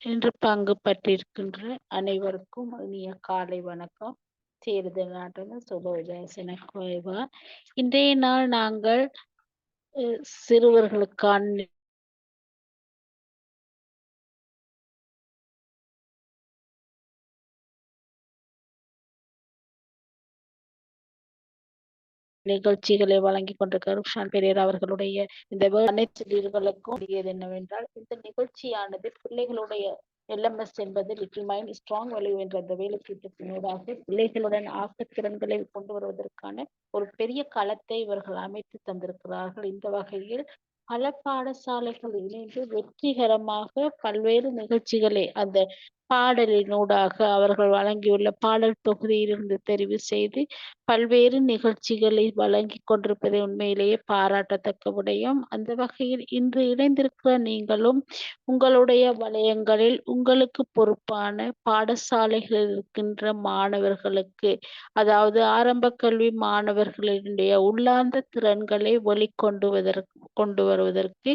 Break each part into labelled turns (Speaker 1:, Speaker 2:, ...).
Speaker 1: இன்று பங்கு பற்றிருக்கின்ற அனைவருக்கும் இனிய காலை வணக்கம். தேர்தல் நாட்டின சுபோதயசன குறைவா. இன்றைய நாள் நாங்கள் சிறுவர்களுக்கான நிகழ்ச்சிகளை வழங்கிக் கொண்டிருக்கிற ருக்ஷான் பெரேரா அவர்களுடைய இந்த அனைத்து சிறுவர்களுக்கும் என்னவென்றால் இந்த நிகழ்ச்சியானது பிள்ளைகளுடைய எல்எம்எஸ் என்பது லிட்டில் மைண்ட் ஸ்ட்ராங் வேல்யூ என்ற அந்த வேலை திட்டத்தினூடாக பிள்ளைகளுடன் ஆக்கத்திறன்களை கொண்டு வருவதற்கான ஒரு பெரிய களத்தை இவர்கள் அமைத்து தந்திருக்கிறார்கள். இந்த வகையில் பல பாடசாலைகள் இணைந்து வெற்றிகரமாக பல்வேறு நிகழ்ச்சிகளை அந்த பாடலினூடாக அவர்கள் வழங்கியுள்ள பாடல் தொகுதியிலிருந்து தெரிவு செய்து பல்வேறு நிகழ்ச்சிகளை வழங்கி கொண்டிருப்பது உண்மையிலேயே பாராட்டத்தக்க விடயம். அந்த வகையில் இன்று இணைந்திருக்கிற நீங்களும் உங்களுடைய வலயங்களில் உங்களுக்கு பொறுப்பான பாடசாலைகளில் இருக்கின்ற மாணவர்களுக்கு, அதாவது ஆரம்ப கல்வி மாணவர்களுடைய உள்ளார்ந்த திறன்களை கொண்டு வருவதற்கு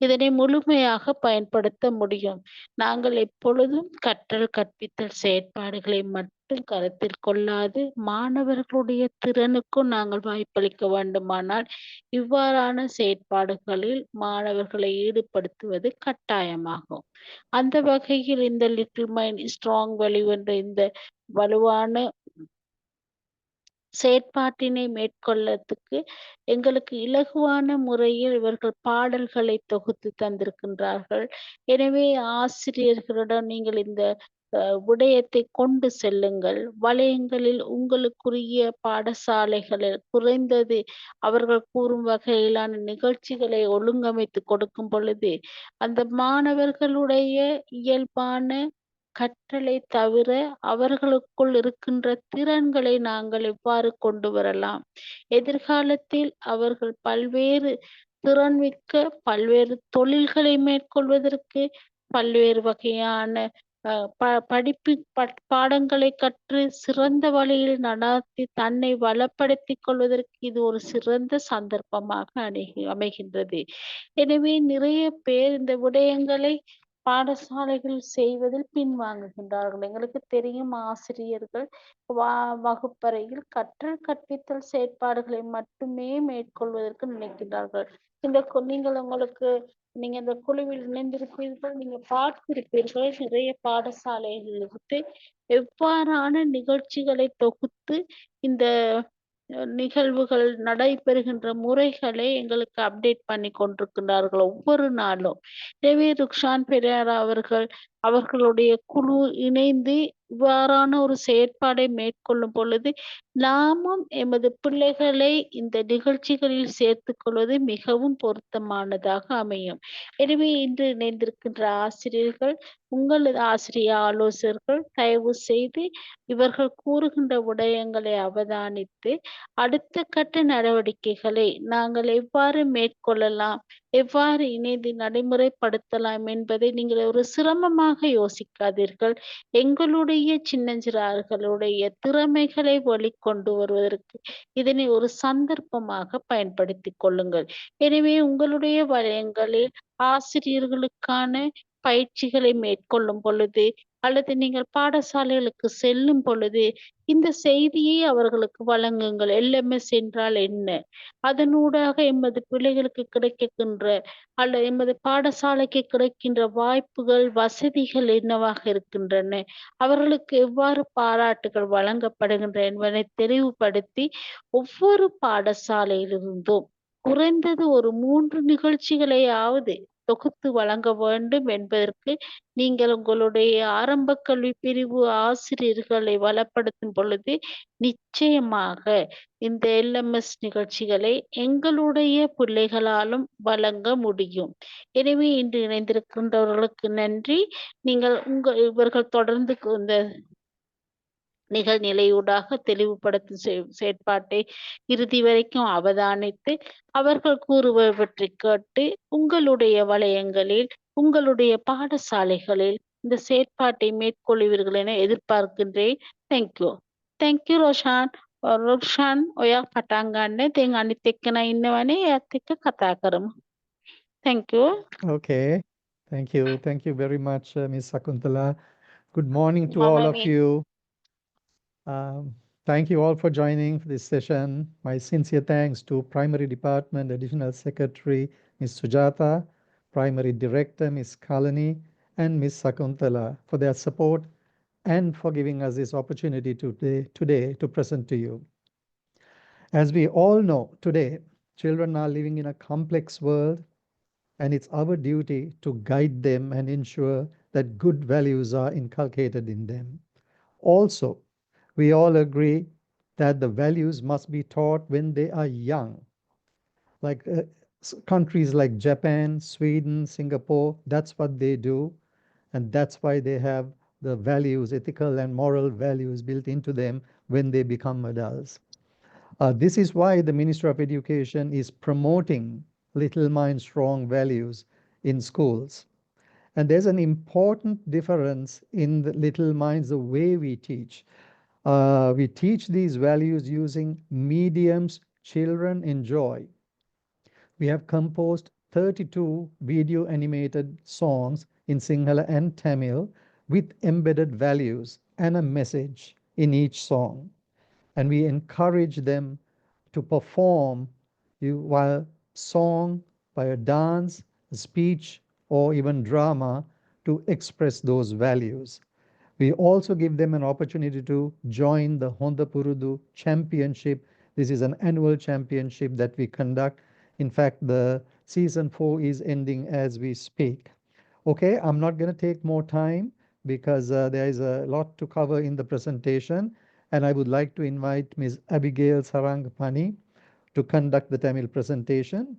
Speaker 1: இதனை முழுமையாக பயன்படுத்த முடியும். நாங்கள் எப்பொழுதும் கற்றல் கற்பித்தல் செயற்பாடுகளை மட்டும் கருத்தில் கொள்ளாது மாணவர்களுடைய திறனுக்கும் நாங்கள் வாய்ப்பளிக்க வேண்டுமானால் இவ்வாறான செயற்பாடுகளில் மாணவர்களை ஈடுபடுத்துவது கட்டாயமாகும். அந்த வகையில் இந்த லிட்டில் மைண்ட் ஸ்ட்ராங் வேல்யூ என்ற இந்த வலுவான செயற்பாட்டினை மேற்கொள்ளத்துக்கு எங்களுக்கு இலகுவான முறையில் இவர்கள் பாடல்களை தொகுத்து தந்திருக்கின்றார்கள். எனவே ஆசிரியர்களிடம் நீங்கள் இந்த விடயத்தை கொண்டு செல்லுங்கள். வலயங்களில் உங்களுக்குரிய பாடசாலைகளில் குறைந்தது அவர்கள் கூறும் வகையிலான நிகழ்ச்சிகளை ஒழுங்கமைத்து கொடுக்கும் பொழுது அந்த மாணவர்களுடைய இயல்பான கற்றலை தவிர அவர்களுக்குள் இருக்கின்ற திறன்களை நாங்கள் எவ்வாறு கொண்டு வரலாம், எதிர்காலத்தில் அவர்கள் பல்வேறு திறன்மிக்க பல்வேறு தொழில்களை மேற்கொள்வதற்கு பல்வேறு வகையான பாடங்களை கற்று சிறந்த வழியில் நடாத்தி தன்னை வளப்படுத்திக் கொள்வதற்கு இது ஒரு சிறந்த சந்தர்ப்பமாக அமைகின்றது. எனவே நிறைய பேர் இந்த விடயங்களை பாடசாலைகள் செய்வதில் பின்வாங்குகின்றார்கள். எங்களுக்கு தெரியும் ஆசிரியர்கள் வகுப்பறையில் கற்றல் கற்பித்தல் செயற்பாடுகளை மட்டுமே மேற்கொள்வதற்கு நினைக்கின்றார்கள். நீங்க இந்த குழுவில் இணைந்திருப்பீர்கள், நீங்க பார்த்திருப்பீர்கள் நிறைய பாடசாலைகளிலிருந்து எவ்வாறான நிகழ்ச்சிகளை தொகுத்து இந்த நிகழ்வுகள் நடைபெறுகின்ற முறைகளை எங்களுக்கு அப்டேட் பண்ணி கொண்டிருக்கின்றார்கள் ஒவ்வொரு நாளும். எனவே ருக்ஷான் பெரேரா அவர்களுடைய குழு இணைந்து இவ்வாறான ஒரு செயற்பாடை மேற்கொள்ளும் பொழுது நாமும் எமது பிள்ளைகளை இந்த நிகழ்ச்சிகளில் சேர்த்துக் கொள்வது மிகவும் பொருத்தமானதாக அமையும். எனவே இன்று இணைந்திருக்கின்ற ஆசிரியர்கள், உங்களது ஆசிரிய ஆலோசகர்கள் தயவு செய்து இவர்கள் கூறுகின்ற விடயங்களை அவதானித்து அடுத்த கட்ட நடவடிக்கைகளை நாங்கள் எவ்வாறு மேற்கொள்ளலாம், எவ்வாறு இணைந்து நடைமுறைப்படுத்தலாம் என்பதை நீங்கள் ஒரு சிரமமாக யோசிக்காதீர்கள். எங்களுடைய சின்னஞ்சிறார்களுடைய திறமைகளை வெளிக்கொண்டு வருவதற்கு இதனை ஒரு சந்தர்ப்பமாக பயன்படுத்திக் கொள்ளுங்கள். எனவே உங்களுடைய வலயங்களில் ஆசிரியர்களுக்கான பயிற்சிகளை மேற்கொள்ளும் பொழுது அல்லது நீங்கள் பாடசாலைகளுக்கு செல்லும் பொழுது இந்த செய்தியை அவர்களுக்கு வழங்குங்கள். எல்எம்எஸ் என்றால் என்ன, அதனூடாக எமது பிள்ளைகளுக்கு கிடைக்கின்ற அல்லது எமது பாடசாலைக்கு கிடைக்கின்ற வாய்ப்புகள் வசதிகள் என்னவாக இருக்கின்றன, அவர்களுக்கு எவ்வாறு பாராட்டுகள் வழங்கப்படுகின்றன என்பதை தெளிவுபடுத்தி ஒவ்வொரு பாடசாலையிலிருந்தும் குறைந்தது ஒரு 3 நிகழ்ச்சிகளையாவது தொகுத்து வழங்க வேண்டும் என்பதற்கு நீங்கள் உங்களுடைய ஆரம்ப கல்வி பிரிவு ஆசிரியர்களை வளப்படுத்தும் பொழுது நிச்சயமாக இந்த எல்எம்எஸ் நிகழ்ச்சிகளை எங்களுடைய பிள்ளைகளாலும் வழங்க முடியும். எனவே இன்று இணைந்திருக்கின்றவர்களுக்கு நன்றி. இவர்கள் தொடர்ந்து இந்த நிகழ்நிலையூடாக தெளிவுபடுத்தும் செயற்பாட்டை இறுதி வரைக்கும் அவதானித்து அவர்கள் கூறுபவற்றை கேட்டு உங்களுடைய வலயங்களில் உங்களுடைய பாடசாலைகளில் இந்த செயற்பாட்டை மேற்கொள்வீர்கள் என எதிர்பார்க்கின்றேன். தேங்க்யூ ரோஷான் ඔයා පටන් ගන්න. දැන් අනිත් එක්කෙනා ඉන්නවනේ, එයාත් එක්ක කතා කරමු. Thank you.
Speaker 2: Okay. Thank you very much, Ms. Sakuntala. Good morning to all of
Speaker 1: Mami,
Speaker 2: you. Um, Thank you all for joining this session. My sincere thanks to Primary Department Additional Secretary Ms. Sujata, Primary Director Ms. Kalani, and Ms. Sakuntala for their support and for giving us this opportunity today to present to you. As we all know, today children are living in a complex world, and it's our duty to guide them and ensure that good values are inculcated in them. Also, we all agree that the values must be taught when they are young. Like countries like Japan, Sweden, Singapore, that's what they do. And that's why they have the values, ethical and moral values built into them when they become adults. This is why the Minister of Education is promoting Little Mind Strong values in schools. And there's an important difference in the Little Minds, the way we teach. We teach these values using mediums children enjoy. We have composed 32 video animated songs in Sinhala and Tamil with embedded values and a message in each song. And we encourage them to perform while song, by a dance, a speech, or even drama to express those values. We also give them an opportunity to join the Honda Purudu Championship. This is an annual championship that we conduct. In fact, the season 4 is ending as we speak. Okay, I'm not going to take more time because there is a lot to cover in the presentation, and I would like to invite Ms. Abigail Sarangapani to conduct the Tamil presentation.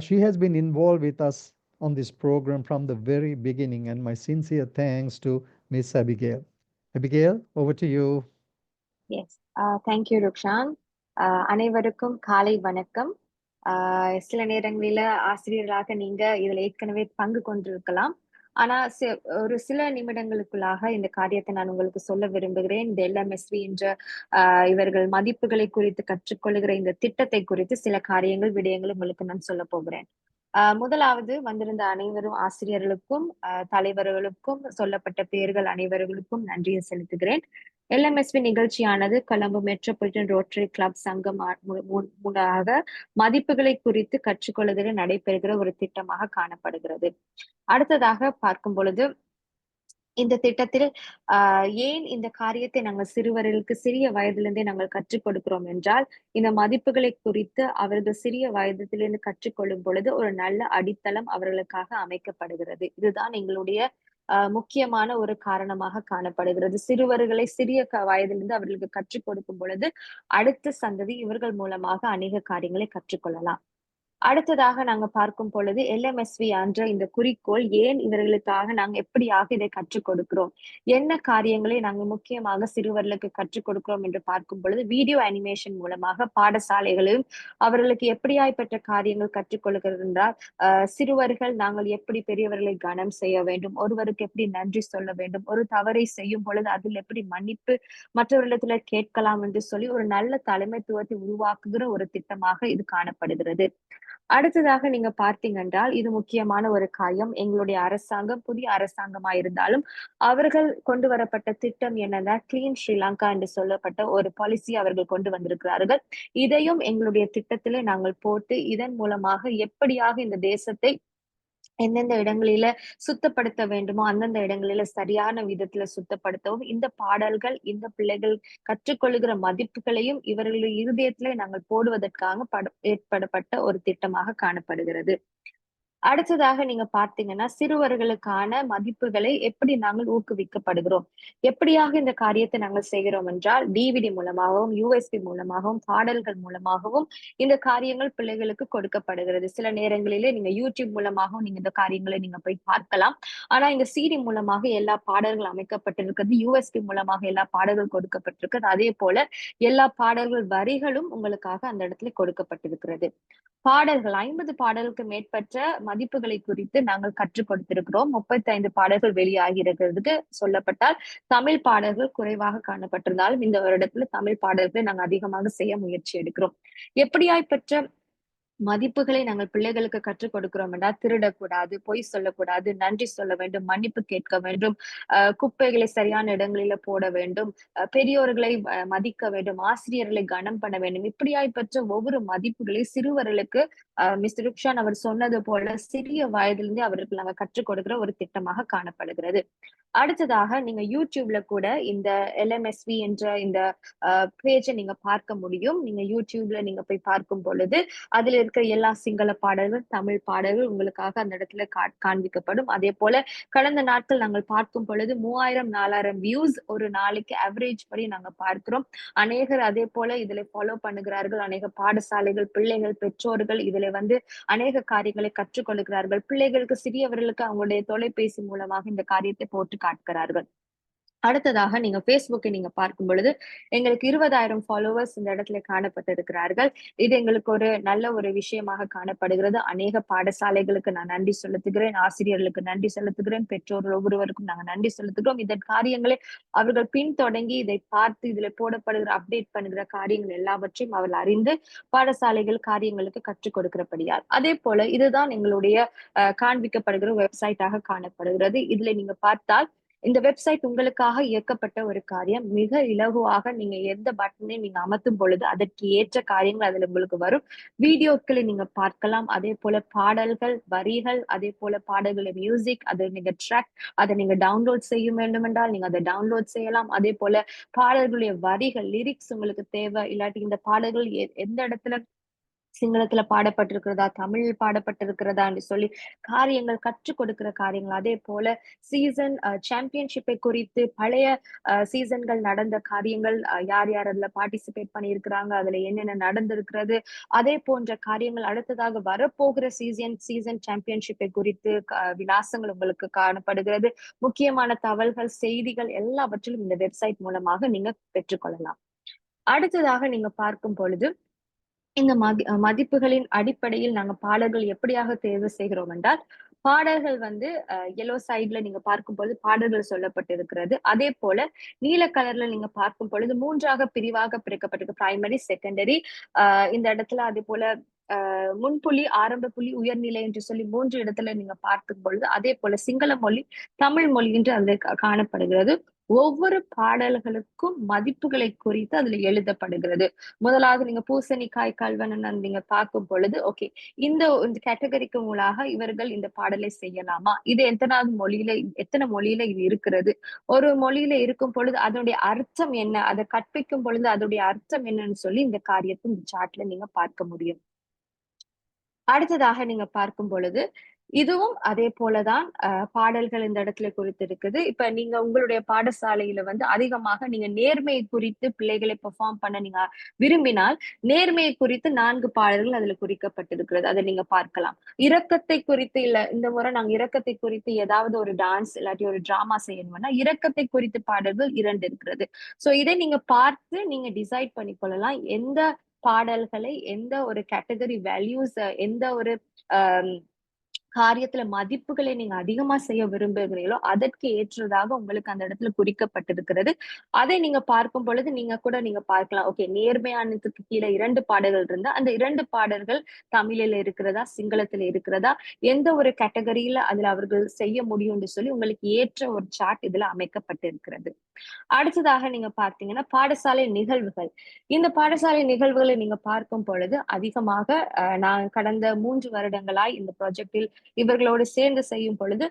Speaker 2: She has been involved with us on this program from the very beginning, and my sincere thanks to Miss Abigail. Abigail, over to you.
Speaker 3: Yes thank you Rukshan. அனைவருக்கும் காலை வணக்கம். சில நேரங்களில ஆசிரியர்களாக நீங்க இதுல ஏற்கனவே பங்கு கொண்டிருக்கலாம். ஆனா ஒரு சில நிமிடங்களுக்குள்ளாக இந்த காரியத்தை நான் உங்களுக்கு சொல்ல விரும்புகிறேன். இந்த LMSV என்ற இவர்கள் மதிப்புகளை குறித்து கற்றுக்கொள்கிற இந்த திட்டத்தை குறித்து சில காரியங்கள் விடயங்கள் உங்களுக்கு நான் சொல்ல போகிறேன். முதலாவது வந்திருந்த அனைவரும் ஆசிரியர்களுக்கும் தலைவர்களுக்கும் சொல்லப்பட்ட பெயர்கள் அனைவர்களுக்கும் நன்றியை செலுத்துகிறேன். LMSV நிகழ்ச்சியானது கொலம்பு மெட்ரோபாலிட்டன் ரோட்டரி கிளப் சங்கம் மூலமாக மதிப்புகளை குறித்து கற்றுக்கொள்வதில் நடைபெறுகிற ஒரு திட்டமாக காணப்படுகிறது. அடுத்ததாக பார்க்கும் பொழுது இந்த திட்டத்தில் ஏன் இந்த காரியத்தை நாங்கள் சிறுவர்களுக்கு சிறிய வயதிலிருந்தே நாங்கள் கற்றுக் கொடுக்கிறோம் என்றால், இந்த மதிப்புகளை குறித்து அவர்கள் சிறிய வயதிலிருந்து கற்றுக்கொள்ளும் பொழுது ஒரு நல்ல அடித்தளம் அவர்களுக்காக அமைக்கப்படுகிறது. இதுதான் எங்களுடைய முக்கியமான ஒரு காரணமாக காணப்படுகிறது. சிறுவர்களை சிறிய வயதிலிருந்து அவர்களுக்கு கற்றுக் கொடுக்கும் பொழுது அடுத்த சந்ததி இவர்கள் மூலமாக அநேக காரியங்களை கற்றுக்கொள்ளலாம். அடுத்ததாக நாங்க பார்க்கும் பொழுது LMSV என்ற இந்த குறிக்கோள் ஏன் இவர்களுக்காக நாங்க எப்படியாக இதை கற்றுக் கொடுக்கிறோம், என்ன காரியங்களை நாங்க முக்கியமாக சிறுவர்களுக்கு கற்றுக் கொடுக்கிறோம் என்று பார்க்கும் பொழுது வீடியோ அனிமேஷன் மூலமாக பாடசாலைகளிலும் அவர்களுக்கு எப்படியாய்ப்பட்ட காரியங்கள் கற்றுக் கொடுக்கிறது என்றால், சிறுவர்கள் நாங்கள் எப்படி பெரியவர்களை கனம் செய்ய வேண்டும், ஒருவருக்கு எப்படி நன்றி சொல்ல வேண்டும், ஒரு தவறை செய்யும் பொழுது அதில் எப்படி மன்னிப்பு மற்றவர்களிடத்துல கேட்கலாம் என்று சொல்லி ஒரு நல்ல தலைமைத்துவத்தை உருவாக்குகிற ஒரு திட்டமாக இது காணப்படுகிறது. அடுத்ததாக நீங்க பார்த்தீங்க என்றால், இது முக்கியமான ஒரு காரியம். எங்களுடைய அரசாங்கம் புதிய அரசாங்கமா இருந்தாலும் அவர்கள் கொண்டு வரப்பட்ட திட்டம் என்னன்னா, கிளீன் ஸ்ரீலங்கா என்று சொல்லப்பட்ட ஒரு பாலிசி அவர்கள் கொண்டு வந்திருக்கிறார்கள். இதையும் எங்களுடைய திட்டத்திலே நாங்கள் போட்டு இதன் மூலமாக எப்படியாக இந்த தேசத்தை எந்தெந்த இடங்களில சுத்தப்படுத்த வேண்டுமோ அந்தந்த இடங்களில சரியான விதத்துல சுத்தப்படுத்தவும், இந்த பாடல்கள் இந்த பிள்ளைகள் கற்றுக்கொள்ளுகிற மதிப்புகளையும் இவர்களுடைய இருதயத்திலே நாங்கள் போடுவதற்காக ஏற்படப்பட்ட ஒரு திட்டமாக காணப்படுகிறது. அடுத்ததாக நீங்க பார்த்தீங்கன்னா, சிறுவர்களுக்கான மதிப்புகளை எப்படி நாங்கள் ஊக்குவிக்கப்படுகிறோம், எப்படியாக இந்த காரியத்தை நாங்கள் செய்கிறோம் என்றால், DVD மூலமாகவும் USB மூலமாகவும் பாடல்கள் மூலமாகவும் இந்த காரியங்கள் பிள்ளைகளுக்கு கொடுக்கப்படுகிறது. சில நேரங்களிலே நீங்க YouTube மூலமாகவும் நீங்க இந்த காரியங்களை நீங்க போய் பார்க்கலாம். ஆனா இந்த CD மூலமாக எல்லா பாடல்கள் அமைக்கப்பட்டிருக்கிறது, USB மூலமாக எல்லா பாடல்கள் கொடுக்கப்பட்டிருக்கிறது. அதே போல எல்லா பாடல்கள் வரிகளும் உங்களுக்காக அந்த இடத்துல கொடுக்கப்பட்டிருக்கிறது. பாடல்கள் 50 பாடலுக்கு மேற்பட்ட மதிப்புகளை குறித்து நாங்கள் கற்றுக் கொடுத்திருக்கிறோம். 35 பாடல்கள் வெளியாகி இருக்கிறதுக்கு சொல்லப்பட்டால், தமிழ் பாடல்கள் குறைவாக காணப்பட்டிருந்தாலும் இந்த வருடத்துல தமிழ் பாடல்களை நாங்கள் அதிகமாக செய்ய முயற்சி எடுக்கிறோம். எப்படியாய்ப்பட்ட மதிப்புகளை நாங்கள் பிள்ளைகளுக்கு கற்றுக் கொடுக்கிறோம் என்றால் திருடக்கூடாது, பொய் சொல்லக்கூடாது, நன்றி சொல்ல வேண்டும், மன்னிப்பு கேட்க வேண்டும், குப்பைகளை சரியான இடங்களில போட வேண்டும், பெரியோர்களை மதிக்க வேண்டும், ஆசிரியர்களை கனம் பண்ண வேண்டும். இப்படியாய் பெற்ற ஒவ்வொரு மதிப்புகளை சிறுவர்களுக்கு மிஸ்டர் ருக்ஷான் அவர் சொன்னது போல சிறிய வயதிலிருந்து அவருக்கு நாங்கள் கற்றுக் கொடுக்கிற ஒரு திட்டமாக காணப்படுகிறது. அடுத்ததாக நீங்க யூடியூப்ல கூட இந்த LMSV என்ற இந்த பேஜை நீங்க பார்க்க முடியும். நீங்க யூடியூப்ல நீங்க போய் பார்க்கும் பொழுது அதுல இருக்கிற எல்லா சிங்கள பாடல்கள், தமிழ் பாடல்கள் உங்களுக்காக அந்த இடத்துல காண்பிக்கப்படும். அதே போல கடந்த நாட்கள் நாங்கள் பார்க்கும் பொழுது 3000 4000 வியூஸ் ஒரு நாளைக்கு ஆவரேஜ் படி நாங்க பார்க்கிறோம். அநேகர் அதே போல இதுல ஃபாலோ பண்ணுகிறார்கள். அநேக பாடசாலைகள், பிள்ளைகள், பெற்றோர்கள் இதுல அநேக காரியங்களை கற்றுக்கொள்கிறார்கள். பிள்ளைகளுக்கு, சிறியவர்களுக்கு அவங்களுடைய தொலைபேசி மூலமாக இந்த காரியத்தை போட்டு காட்டுகிறார்கள். அடுத்ததாக நீங்க Facebookஐ நீங்க பார்க்கும் பொழுது எங்களுக்கு 20,000 ஃபாலோவர்ஸ் இந்த இடத்துல காணப்பட்டிருக்கிறார்கள். இது எங்களுக்கு ஒரு நல்ல ஒரு விஷயமாக காணப்படுகிறது. அநேக பாடசாலைகளுக்கு நான் நன்றி செலுத்துகிறேன், ஆசிரியர்களுக்கு நன்றி செலுத்துகிறேன், பெற்றோர்கள் ஒவ்வொருவருக்கும் நாங்க நன்றி செலுத்துகிறோம். இதன் காரியங்களை அவர்கள் பின்தொடங்கி இதை பார்த்து இதுல போடப்படுகிற அப்டேட் பண்ணுகிற காரியங்கள் எல்லாவற்றையும் அவர்கள் அறிந்து பாடசாலைகள் காரியங்களுக்கு கற்றுக் கொடுக்கிறபடியால். அதே போல இதுதான் எங்களுடைய காண்பிக்கப்படுகிற வெப்சைட்டாக காணப்படுகிறது. இதுல நீங்க பார்த்தால் இந்த வெப்சைட் உங்களுக்காக இயக்கப்பட்ட ஒரு காரியம். மிக இலகுவாக நீங்க எந்த பட்டனை நீங்க அமர்த்தும் பொழுது அதற்கு ஏற்ற காரியங்கள் அதுல உங்களுக்கு வரும். வீடியோக்களை நீங்க பார்க்கலாம். அதே போல பாடல்கள், வரிகள், அதே போல பாடல்களை மியூசிக், அதை நீங்க ட்ராக், அதை நீங்க டவுன்லோட் செய்ய வேண்டும் என்றால் நீங்க அதை டவுன்லோட் செய்யலாம். அதே போல பாடல்களுடைய வரிகள், லிரிக்ஸ் உங்களுக்கு தேவை, இல்லாட்டி இந்த பாடல்கள் எந்த இடத்துல சிங்களத்துல பாடப்பட்டிருக்கிறதா, தமிழில் பாடப்பட்டிருக்கிறதா என்று சொல்லி காரியங்கள் கற்றுக் கொடுக்கிற காரியங்கள். அதே போல சீசன் சாம்பியன்ஷிப்பை குறித்து பழைய சீசன்கள் நடந்த காரியங்கள், யார் யார் அதுல பார்ட்டிசிபேட் பண்ணியிருக்கிறாங்க, அதுல என்னென்ன நடந்திருக்கிறது, அதே போன்ற காரியங்கள் அடுத்ததாக வரப்போகிற சீசன் சாம்பியன்ஷிப்பை குறித்து விலாசங்கள் உங்களுக்கு காணப்படுகிறது. முக்கியமான தகவல்கள், செய்திகள் எல்லாவற்றிலும் இந்த வெப்சைட் மூலமாக நீங்க பெற்றுக்கொள்ளலாம். அடுத்ததாக நீங்க பார்க்கும் பொழுது இந்த மதிப்புகளின் அடிப்படையில் நாங்க பாடல்கள் எப்படியாக தேர்வு செய்கிறோம் என்றால், பாடல்கள் எல்லோ சைட்ல நீங்க பார்க்கும் பொழுது பாடல்கள் சொல்லப்பட்டிருக்கிறது. அதே போல நீல கலர்ல நீங்க பார்க்கும் பொழுது 3ஆக பிரிவாக பிரிக்கப்பட்டிருக்கு. பிரைமரி, செகண்டரி, இந்த இடத்துல அதே போல முன்புள்ளி, ஆரம்ப புள்ளி, உயர்நிலை என்று சொல்லி 3 இடத்துல நீங்க பார்க்கும் பொழுது அதே போல சிங்கள மொழி, தமிழ் மொழி என்று அதுல காணப்படுகிறது. ஒவ்வொரு பாடல்களுக்கும் மதிப்புகளை குறித்து அதுல எழுதப்படுகிறது. முதலாவது நீங்க பூசணிக்காய் கல்வனன் நீங்க பார்க்கும் பொழுது ஓகே, இந்த கேட்டகரிக்கு மூலமாக இவர்கள் இந்த பாடலை செய்யலாமா, இது எத்தனை மொழியில இது இருக்கிறது, ஒரு மொழியில இருக்கும் பொழுது அதனுடைய அர்த்தம் என்ன, அதை கற்பிக்கும் பொழுது அதனுடைய அர்த்தம் என்னன்னு சொல்லி இந்த காரியத்தை இந்த சார்ட்ல நீங்க பார்க்க முடியும். அடுத்ததாக நீங்க பார்க்கும் பொழுது இதுவும் அதே போலதான் பாடல்கள் இந்த இடத்துல குறித்து இருக்குது. இப்ப நீங்க உங்களுடைய பாடசாலையில அதிகமாக நீங்க நேர்மையை குறித்து பிள்ளைகளை பெர்ஃபார்ம் பண்ண நீங்க விரும்பினால் நேர்மையை குறித்து 4 பாடல்கள் அதுல குறிக்கப்பட்டிருக்கிறது. அதை நீங்க பார்க்கலாம். இரக்கத்தை குறித்து இல்ல, இந்த முறை நாங்க இரக்கத்தை குறித்து ஏதாவது ஒரு டான்ஸ் இல்லாட்டி ஒரு டிராமா செய்யணும்னா இரக்கத்தை குறித்து பாடல்கள் 2 இருக்கிறது. சோ இதை நீங்க பார்த்து நீங்க டிசைட் பண்ணி கொள்ளலாம். எந்த பாடல்களை, எந்த ஒரு கேட்டகரி வேல்யூஸ், எந்த ஒரு காரியத்துல மதிப்புகளை நீங்க அதிகமா செய்ய விரும்புகிறீங்களோ அதற்கு ஏற்றதாக உங்களுக்கு அந்த இடத்துல குறிக்கப்பட்டிருக்கிறது. அதை நீங்க பார்க்கும் பொழுது நீங்க பார்க்கலாம். ஓகே, நேர்மையானதுக்கு கீழே 2 பாடல்கள் இருந்தா அந்த 2 பாடல்கள் தமிழில இருக்கிறதா, சிங்களத்துல இருக்கிறதா, எந்த ஒரு கேட்டகரியில அதுல அவர்கள் செய்ய முடியும்னு சொல்லி உங்களுக்கு ஏற்ற ஒரு சார்ட் இதுல அமைக்கப்பட்டிருக்கிறது. அடுத்ததாக நீங்க பார்த்தீங்கன்னா பாடசாலை நிகழ்வுகள். இந்த பாடசாலை நிகழ்வுகளை நீங்க பார்க்கும் பொழுது அதிகமாக நான் கடந்த 3 வருடங்களாய் இந்த ப்ராஜெக்டில் இவர்களோடு சேர்ந்து செய்யும் பொழுது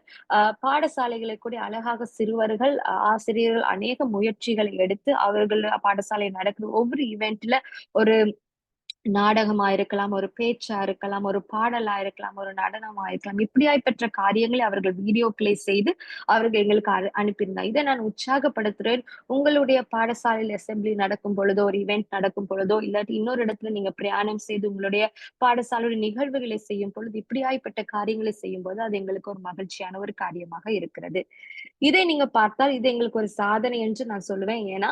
Speaker 3: பாடசாலைகளை கூட அழகாக சிறுவர்கள், ஆசிரியர்கள் அநேக முயற்சிகளை எடுத்து அவர்கள் பாடசாலை நடக்கிற ஒவ்வொரு ஈவென்ட்ல ஒரு நாடகமா இருக்கலாம், ஒரு பேச்சா இருக்கலாம், ஒரு பாடலா இருக்கலாம், ஒரு நடனமா இருக்கலாம், இப்படியாய் பெற்ற காரியங்களை அவர்கள் வீடியோக்களை செய்து அவர்கள் எங்களுக்கு அனுப்பியிருந்தாங்க. இதை நான் உற்சாகப்படுத்துறேன். உங்களுடைய பாடசாலையில் அசெம்பிளி நடக்கும் பொழுதோ, ஒரு இவெண்ட் நடக்கும் பொழுதோ, இல்லாட்டி இன்னொரு இடத்துல நீங்க பிரயாணம் செய்து உங்களுடைய பாடசாலையுடைய நிகழ்வுகளை செய்யும் பொழுது இப்படியாய்ப்பட்ட காரியங்களை செய்யும் போது அது எங்களுக்கு ஒரு மகிழ்ச்சியான ஒரு காரியமாக இருக்கிறது. இதை நீங்க பார்த்தால் இது எங்களுக்கு ஒரு சாதனை என்று நான் சொல்லுவேன். ஏன்னா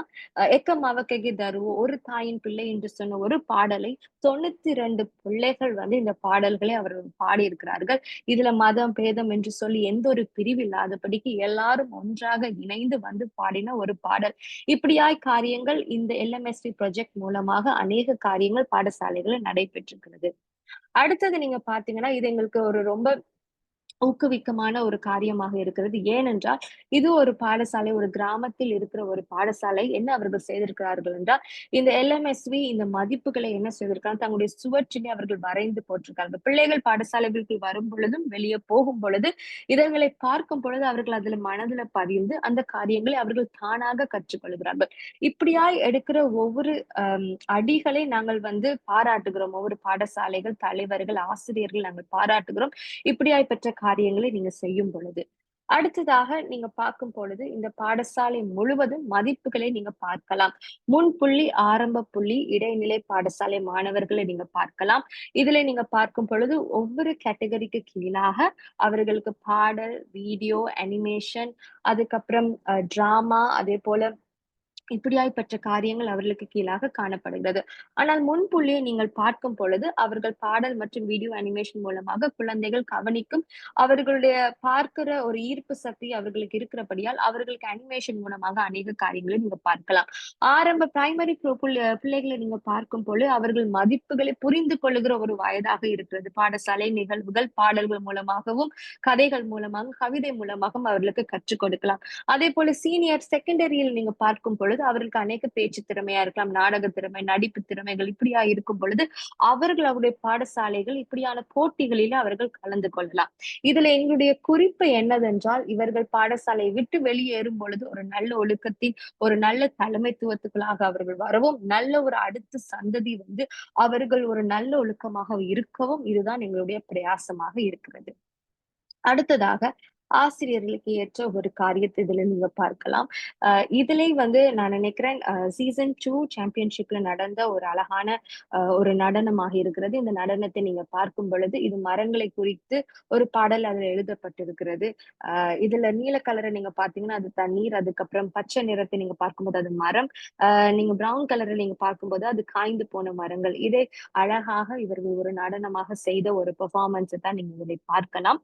Speaker 3: எக்கம் அவக்ககி தருவோ, ஒரு தாயின் பிள்ளை என்று சொன்ன ஒரு பாடலை 92 பிள்ளைகள் இந்த பாடல்களை அவர்கள் பாடியிருக்கிறார்கள். இதுல மதம், பேதம் என்று சொல்லி எந்த ஒரு பிரிவு இல்லாதபடிக்கு எல்லாரும் ஒன்றாக இணைந்து பாடின ஒரு பாடல். இப்படியாய் காரியங்கள் இந்த LMSV ப்ராஜெக்ட் மூலமாக அநேக காரியங்கள் பாடசாலைகளில் நடைபெற்றிருக்கிறது. அடுத்தது நீங்க பாத்தீங்கன்னா இது எங்களுக்கு ஒரு ரொம்ப ஊக்குவிக்கமான ஒரு காரியமாக இருக்கிறது. ஏனென்றால் இது ஒரு பாடசாலை, ஒரு கிராமத்தில் இருக்கிற ஒரு பாடசாலை. என்ன அவர்கள் செய்திருக்கிறார்கள் என்றால், இந்த LMSV இந்த மதிப்புகளை என்ன செய்திருக்காங்க, தங்களுடைய சுவற்றிலே அவர்கள் வரைந்து போட்டிருக்கார்கள். பிள்ளைகள் பாடசாலைகளுக்கு வரும் பொழுதும், வெளியே போகும் பொழுது, இதங்களை பார்க்கும் பொழுது அவர்கள் அதில மனதில பதிந்து, அந்த காரியங்களை அவர்கள் தானாக கற்றுக்கொள்கிறார்கள். இப்படியாய் எடுக்கிற ஒவ்வொரு அடிகளை நாங்கள் வந்து பாராட்டுகிறோம். ஒவ்வொரு பாடசாலைகள், தலைவர்கள், ஆசிரியர்கள் நாங்கள் பாராட்டுகிறோம். இப்படியாய் பெற்ற காரியங்களை நீங்க செய்யும் பொழுது. அடுத்ததாக நீங்க பார்க்கும் பொழுது, இந்த பாடசாலை முழுவதும் மதிப்புகளை நீங்க பார்க்கலாம். முன்புள்ளி, ஆரம்ப புள்ளி, இடைநிலை பாடசாலை மாணவர்களை நீங்க பார்க்கலாம். இதில நீங்க பார்க்கும் பொழுது ஒவ்வொரு கேட்டகரிக்கு கீழாக அவர்களுக்கு பாடல், வீடியோ, அனிமேஷன், அதுக்கப்புறம் டிராமா, அதேபோல இப்படியாய் பெற்ற காரியங்கள் அவர்களுக்கு கீழாக காணப்படுகிறது. ஆனால் முன்புள்ளியை நீங்கள் பார்க்கும் பொழுது அவர்கள் பாடல் மற்றும் வீடியோ அனிமேஷன் மூலமாக குழந்தைகள் கவனிக்கும் அவர்களுடைய பார்க்கிற ஒரு ஈர்ப்பு சக்தி அவர்களுக்கு இருக்கிறபடியால் அவர்களுக்கு அனிமேஷன் மூலமாக அநேக காரியங்களை நீங்க பார்க்கலாம். ஆரம்ப பிரைமரி பிள்ளைகளை நீங்க பார்க்கும் பொழுது அவர்கள் மதிப்புகளை புரிந்து கொள்ளுகிற ஒரு வயதாக இருக்கிறது. பாடசாலை நிகழ்வுகள் பாடல்கள் மூலமாகவும், கதைகள் மூலமாகவும், கவிதை மூலமாகவும் அவர்களுக்கு கற்றுக் கொடுக்கலாம். அதே போல சீனியர் செகண்டரியில் நீங்க பார்க்கும் பொழுது அவர்களுக்கு அநேக பேச்சு திறமையா இருக்கலாம், நாடக திறமை, நடிப்பு திறமைகள் இப்படியா இருக்கும் பொழுது அவர்கள் அவருடைய பாடசாலைகள் இப்படியான போட்டிகளில அவர்கள் கலந்து கொள்ளலாம். இதுல எங்களுடைய குறிப்பு என்னதென்றால் இவர்கள் பாடசாலையை விட்டு வெளியேறும் பொழுது ஒரு நல்ல ஒழுக்கத்தின் ஒரு நல்ல தலைமைத்துவத்துக்களாக அவர்கள் வரவும், நல்ல ஒரு அடுத்த சந்ததி வந்து அவர்கள் ஒரு நல்ல ஒழுக்கமாக இருக்கவும் இதுதான் எங்களுடைய பிரயாசமாக இருக்கிறது. அடுத்ததாக ஆசிரியர்களுக்கு ஏற்ற ஒரு காரியத்தை இதுல நீங்க பார்க்கலாம். இதுல வந்து நான் நினைக்கிறேன் சீசன் 2 சாம்பியன்ஷிப்ல நடந்த ஒரு அழகான ஒரு நடனமாக இருக்கிறது. இந்த நடனத்தை நீங்க பார்க்கும் பொழுது இது மரங்களை குறித்து ஒரு பாடல் அதுல எழுதப்பட்டிருக்கிறது. இதுல நீல கலரை நீங்க பாத்தீங்கன்னா அது தண்ணீர், அதுக்கப்புறம் பச்சை நிறத்தை நீங்க பார்க்கும்போது அது மரம், நீங்க பிரவுன் கலரை நீங்க பார்க்கும்போது அது காய்ந்து போன மரங்கள். இதை அழகாக இவர்கள் ஒரு நடனமாக செய்த ஒரு பெர்ஃபார்மன்ஸ் தான் நீங்க இதை பார்க்கலாம்.